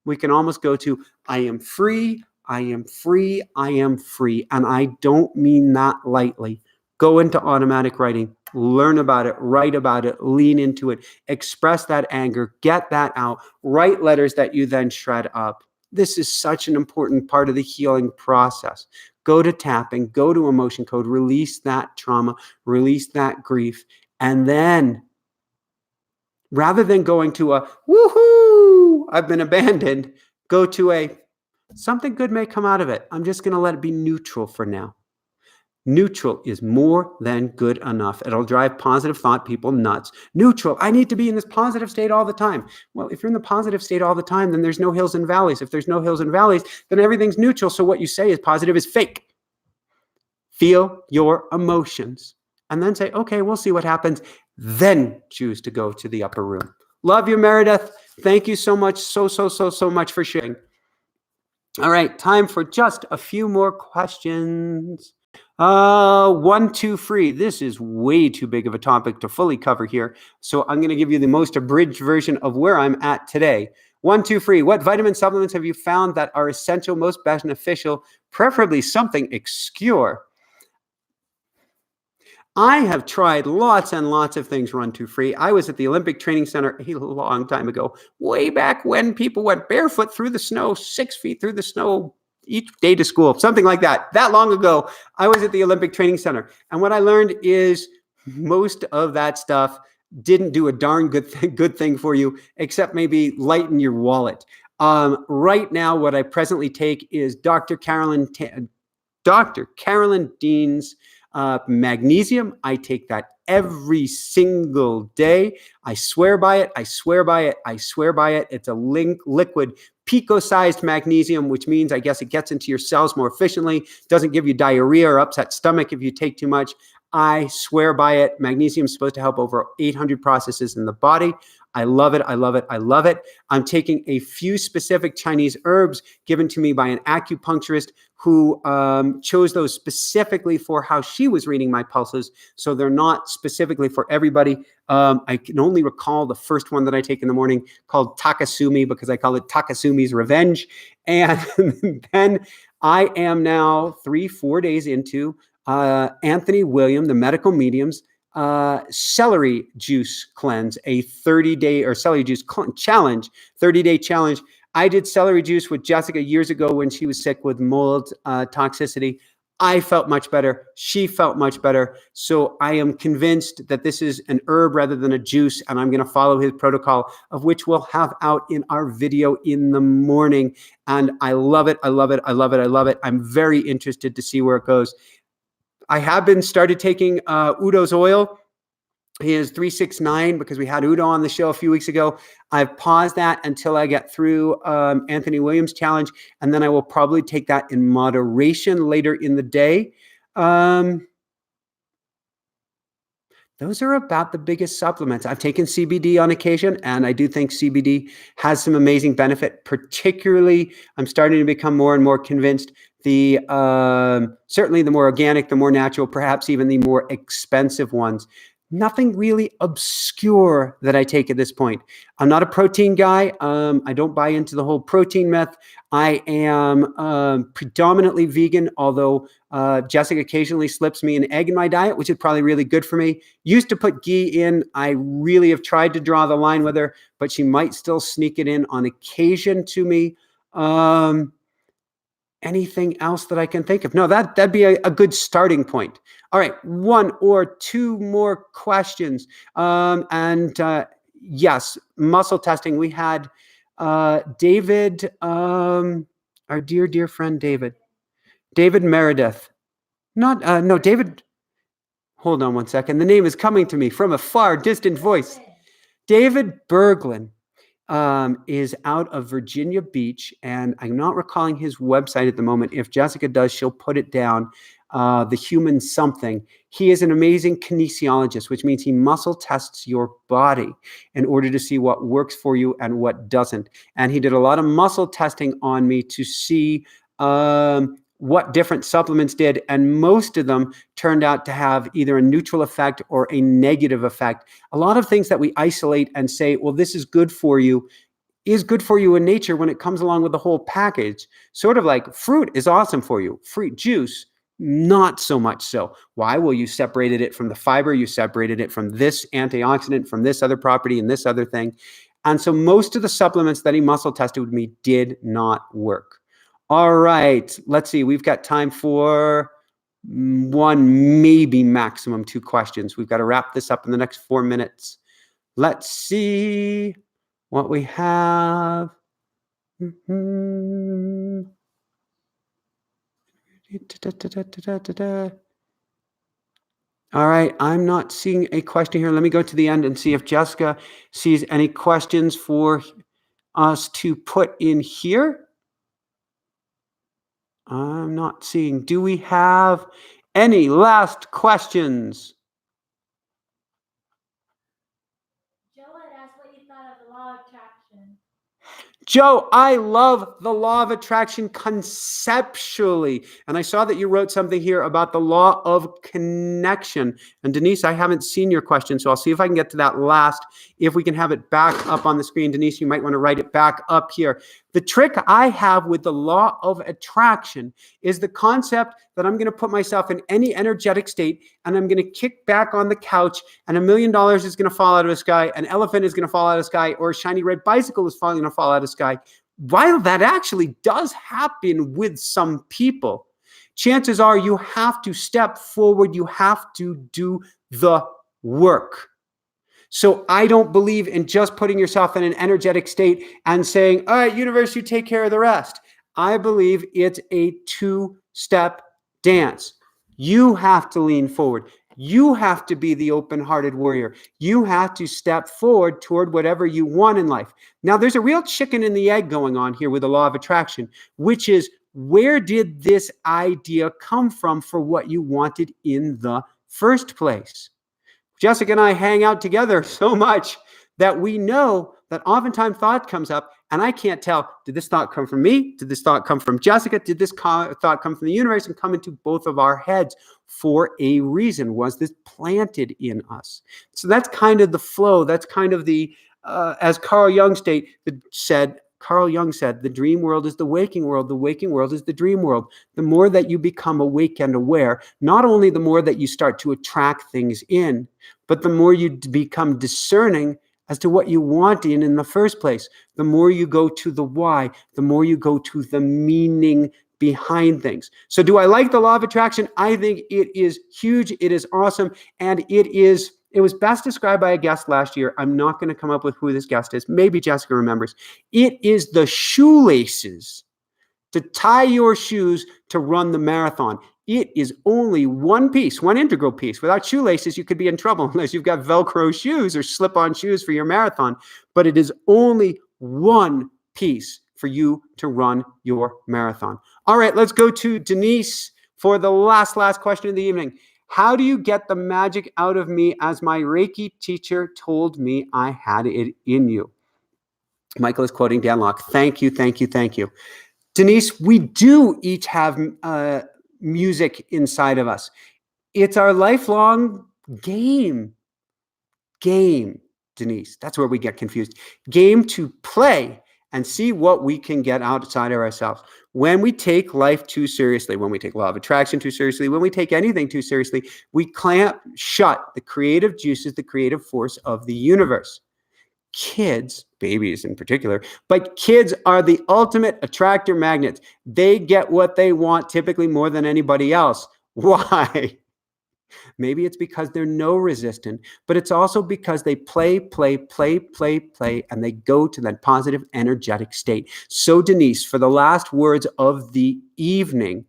we can almost go to I am free, I am free, I am free. And I don't mean that lightly. Go into automatic writing, learn about it, write about it, lean into it, express that anger, get that out, write letters that you then shred up. This is such an important part of the healing process. Go to tapping, go to emotion code, release that trauma, release that grief, and then rather than going to a woohoo, I've been abandoned, go to a something good may come out of it. I'm just going to let it be neutral for now. Neutral is more than good enough. It'll drive positive thought people nuts. Neutral, I need to be in this positive state all the time. Well, if you're in the positive state all the time, then there's no hills and valleys. If there's no hills and valleys, then everything's neutral. So what you say is positive is fake. Feel your emotions and then say, okay, we'll see what happens. Then choose to go to the upper room. Love you, Meredith. Thank you so much, so much for sharing. All right, time for just a few more questions. 1, 2, free. This is way too big of a topic to fully cover here. So I'm going to give you the most abridged version of where I'm at today. 1, 2, free. What vitamin supplements have you found that are essential, most beneficial, preferably something obscure? I have tried lots and lots of things run to free. I was at the Olympic Training Center a long time ago, way back when people went barefoot through the snow, 6 feet through the snow each day to school, something like that. That long ago, I was at the Olympic Training Center. And what I learned is most of that stuff didn't do a darn good thing for you, except maybe lighten your wallet. Right now, what I presently take is Dr. Carolyn Dean's magnesium. I take that every single day. I swear by it. I swear by it. I swear by it. It's a liquid pico-sized magnesium, which means I guess it gets into your cells more efficiently, doesn't give you diarrhea or upset stomach if you take too much. I swear by it. Magnesium is supposed to help over 800 processes in the body. I love it. I love it. I love it. I'm taking a few specific Chinese herbs given to me by an acupuncturist who chose those specifically for how she was reading my pulses. So they're not specifically for everybody. I can only recall the first one that I take in the morning called Takasumi because I call it Takasumi's Revenge. And then I am now 3-4 days into Anthony William, the medical medium's celery juice cleanse, a 30-day or celery juice challenge, 30-day challenge. I did celery juice with Jessica years ago when she was sick with mold toxicity. I felt much better. She felt much better. So I am convinced that this is an herb rather than a juice, and I'm going to follow his protocol, of which we'll have out in our video in the morning. And I love it. I love it. I love it. I love it. I'm very interested to see where it goes. I have started taking Udo's oil. He is 369 because we had Udo on the show a few weeks ago. I've paused that until I get through Anthony Williams' challenge, and then I will probably take that in moderation later in the day. Those are about the biggest supplements. I've taken CBD on occasion, and I do think CBD has some amazing benefit. Particularly, I'm starting to become more and more convinced certainly the more organic, the more natural, perhaps even the more expensive ones. Nothing really obscure that I take at this point. I'm not a protein guy. I don't buy into the whole protein myth. I am predominantly vegan, although Jessica occasionally slips me an egg in my diet, which is probably really good for me. Used to put ghee in. I really have tried to draw the line with her, but she might still sneak it in on occasion to me. Anything else that I can think of? No, that'd be a good starting point. All right, 1 or 2 more questions. yes, muscle testing. We had David, our dear friend David Meredith. No, David. Hold on one second. The name is coming to me from a far distant voice. David Berglund is out of Virginia Beach, and I'm not recalling his website at the moment. If Jessica does, she'll put it down. The Human Something. He is an amazing kinesiologist, which means he muscle tests your body in order to see what works for you and what doesn't. And he did a lot of muscle testing on me to see what different supplements did, and most of them turned out to have either a neutral effect or a negative effect. A lot of things that we isolate and say, well, this is good for you, is good for you in nature when it comes along with the whole package. Sort of like fruit is awesome for you. Fruit juice, not so much so. Why? Well, you separated it from the fiber, you separated it from this antioxidant, from this other property and this other thing. And so most of the supplements that he muscle tested with me did not work. All right, let's see. We've got time for one, maybe maximum 2 questions. We've got to wrap this up in the next 4 minutes. Let's see what we have. All right, I'm not seeing a question here. Let me go to the end and see if Jessica sees any questions for us to put in here. I'm not seeing. Do we have any last questions? Joe had asked what you thought of the law of attraction. Joe, I love the law of attraction conceptually. And I saw that you wrote something here about the law of connection. And Denise, I haven't seen your question, so I'll see if I can get to that last. If we can have it back up on the screen, Denise, you might want to write it back up here. The trick I have with the law of attraction is the concept that I'm going to put myself in any energetic state and I'm going to kick back on the couch and $1 million is going to fall out of the sky, an elephant is going to fall out of the sky, or a shiny red bicycle is going to fall out of the sky. While that actually does happen with some people, chances are you have to step forward, you have to do the work. So I don't believe in just putting yourself in an energetic state and saying, all right, universe, you take care of the rest. I believe it's a 2-step dance. You have to lean forward. You have to be the open-hearted warrior. You have to step forward toward whatever you want in life. Now, there's a real chicken and the egg going on here with the law of attraction, which is, where did this idea come from for what you wanted in the first place? Jessica and I hang out together so much that we know that oftentimes thought comes up and I can't tell, did this thought come from me? Did this thought come from Jessica? Did this thought come from the universe and come into both of our heads for a reason? Was this planted in us? So that's kind of the flow. That's kind of the, as Carl Jung said, the dream world is the waking world. The waking world is the dream world. The more that you become awake and aware, not only the more that you start to attract things in, but the more you become discerning as to what you want in the first place. The more you go to the why, the more you go to the meaning behind things. So do I like the law of attraction? I think it is huge. It is awesome. And it was best described by a guest last year. I'm not going to come up with who this guest is. Maybe Jessica remembers. It is the shoelaces to tie your shoes to run the marathon. It is only one piece, one integral piece. Without shoelaces, you could be in trouble unless you've got Velcro shoes or slip-on shoes for your marathon. But it is only one piece for you to run your marathon. All right, let's go to Denise for the last question of the evening. How do you get the magic out of me as my Reiki teacher told me I had it in you? Michael is quoting Dan Locke. Thank you, thank you, thank you. Denise, we do each have music inside of us. It's our lifelong game, Denise. That's where we get confused. Game to play and see what we can get outside of ourselves. When we take life too seriously, when we take law of attraction too seriously, when we take anything too seriously, we clamp shut the creative juices, the creative force of the universe. Kids, babies in particular, but kids are the ultimate attractor magnets. They get what they want typically more than anybody else. Why? Maybe it's because they're no resistant, but it's also because they play, and they go to that positive energetic state. So Denise, for the last words of the evening,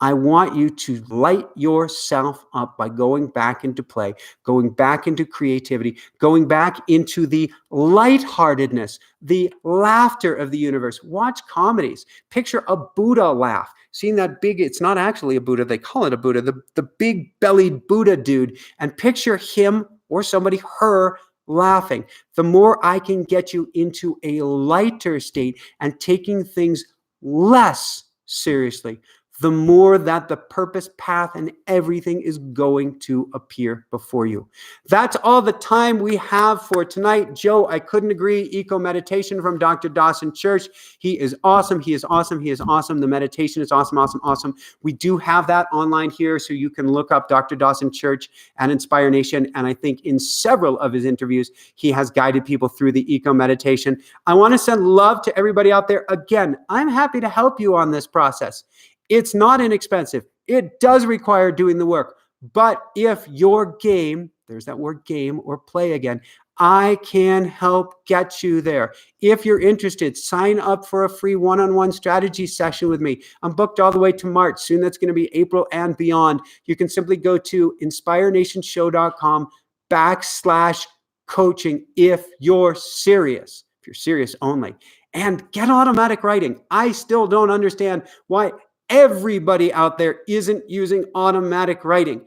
I want you to light yourself up by going back into play, going back into creativity, going back into the lightheartedness, the laughter of the universe. Watch comedies. Picture a Buddha laugh. Seeing that big, it's not actually a Buddha, they call it a Buddha, the big bellied Buddha dude, and picture him or somebody, her, laughing. The more I can get you into a lighter state and taking things less seriously, the more that the purpose, path, and everything is going to appear before you. That's all the time we have for tonight. Joe, I couldn't agree. Eco meditation from Dr. Dawson Church. He is awesome. He is awesome. He is awesome. The meditation is awesome, awesome, awesome. We do have that online here, so you can look up Dr. Dawson Church and Inspire Nation. And I think in several of his interviews, he has guided people through the eco meditation. I want to send love to everybody out there. Again, I'm happy to help you on this process. It's not inexpensive. It does require doing the work. But if your game, there's that word game or play again, I can help get you there. If you're interested, sign up for a free one-on-one strategy session with me. I'm booked all the way to March. Soon that's going to be April and beyond. You can simply go to inspirenationshow.com/coaching if you're serious. If you're serious only. And get automatic writing. I still don't understand why everybody out there isn't using automatic writing.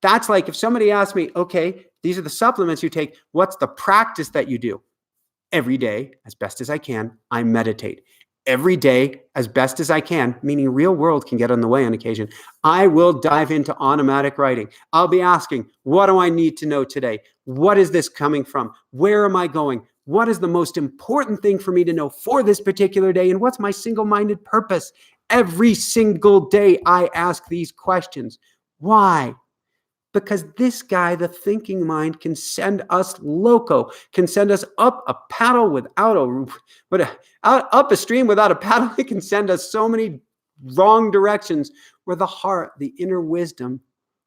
That's like if somebody asked me, okay, these are the supplements you take. What's the practice that you do? Every day, as best as I can, I meditate. Every day, as best as I can, meaning real world can get in the way on occasion, I will dive into automatic writing. I'll be asking, what do I need to know today? What is this coming from? Where am I going? What is the most important thing for me to know for this particular day? And what's my single-minded purpose? Every single day I ask these questions. Why? Because this guy, the thinking mind, can send us loco, can send us up a paddle up a stream without a paddle. It can send us so many wrong directions where the heart, the inner wisdom,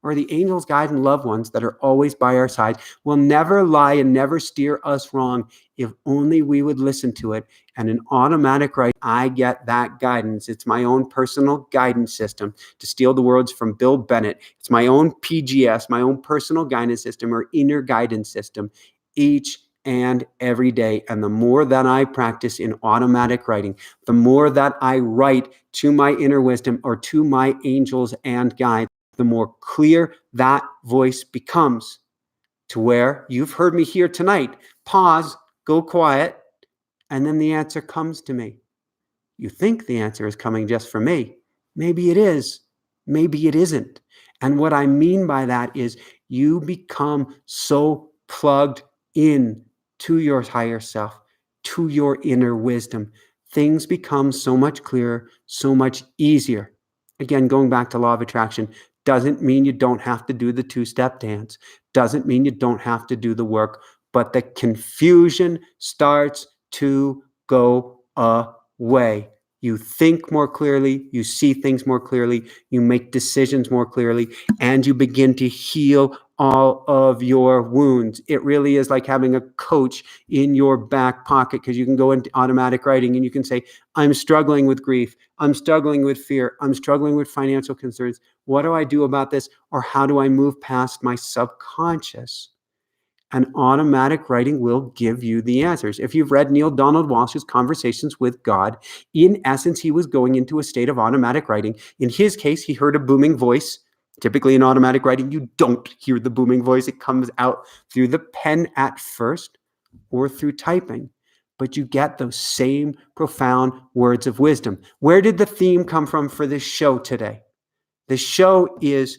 or the angels, guide, and loved ones that are always by our side will never lie and never steer us wrong if only we would listen to it. And an automatic right, I get that guidance. It's my own personal guidance system, to steal the words from Bill Bennett. It's my own PGS, my own personal guidance system or inner guidance system each and every day. And the more that I practice in automatic writing, the more that I write to my inner wisdom or to my angels and guides, the more clear that voice becomes, to where you've heard me here tonight. Pause, go quiet, and then the answer comes to me. You think the answer is coming just from me. Maybe it is. Maybe it isn't. And what I mean by that is you become so plugged in to your higher self, to your inner wisdom. Things become so much clearer, so much easier. Again, going back to law of attraction, doesn't mean you don't have to do the two-step dance. Doesn't mean you don't have to do the work, but the confusion starts to go away. You think more clearly, you see things more clearly, you make decisions more clearly, and you begin to heal all of your wounds. It really is like having a coach in your back pocket, because you can go into automatic writing and you can say, I'm struggling with grief. I'm struggling with fear. I'm struggling with financial concerns. What do I do about this? Or how do I move past my subconscious? And automatic writing will give you the answers. If you've read Neil Donald Walsh's Conversations with God, in essence, he was going into a state of automatic writing. In his case, he heard a booming voice. Typically in automatic writing, you don't hear the booming voice. It comes out through the pen at first or through typing. But you get those same profound words of wisdom. Where did the theme come from for this show today? The show is...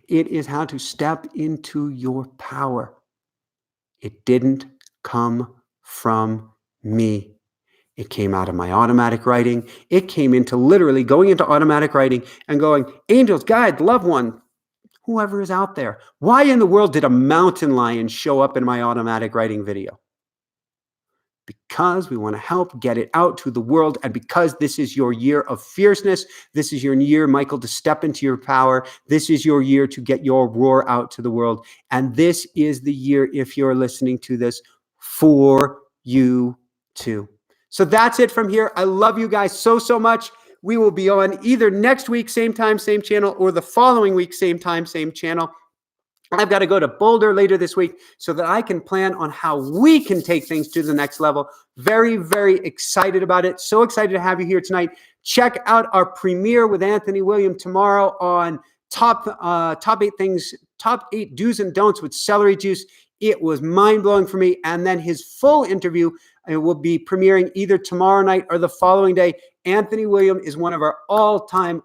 It is how to step into your power. It didn't come from me. It came out of my automatic writing. It came into literally going into automatic writing and going, angels, guide, loved one, whoever is out there. Why in the world did a mountain lion show up in my automatic writing video? because we want to help get it out to the world. And because this is your year of fierceness, this is your year, Michael, to step into your power. This is your year to get your roar out to the world. And this is the year, if you're listening to this, for you too. So that's it from here. I love you guys so, so much. We will be on either next week, same time, same channel, or the following week, same time, same channel. I've got to go to Boulder later this week so that I can plan on how we can take things to the next level. Very, very excited about it. So excited to have you here tonight. Check out our premiere with Anthony William tomorrow on top 8 do's and don'ts with celery juice. It was mind-blowing for me. And then his full interview will be premiering either tomorrow night or the following day. Anthony William is one of our all-time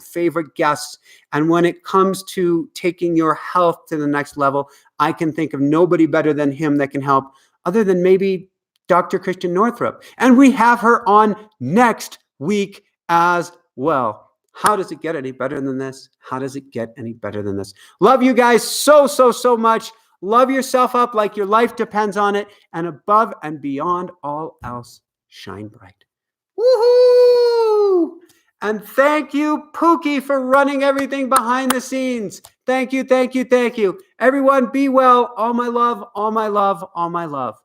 favorite guests. And when it comes to taking your health to the next level, I can think of nobody better than him that can help, other than maybe Dr. Christian Northrup. And we have her on next week as well. How does it get any better than this? How does it get any better than this? Love you guys so, so, so much. Love yourself up like your life depends on it. And above and beyond all else, shine bright. Woohoo! And thank you, Pookie, for running everything behind the scenes. Thank you, thank you, thank you. Everyone, be well. All my love, all my love, all my love.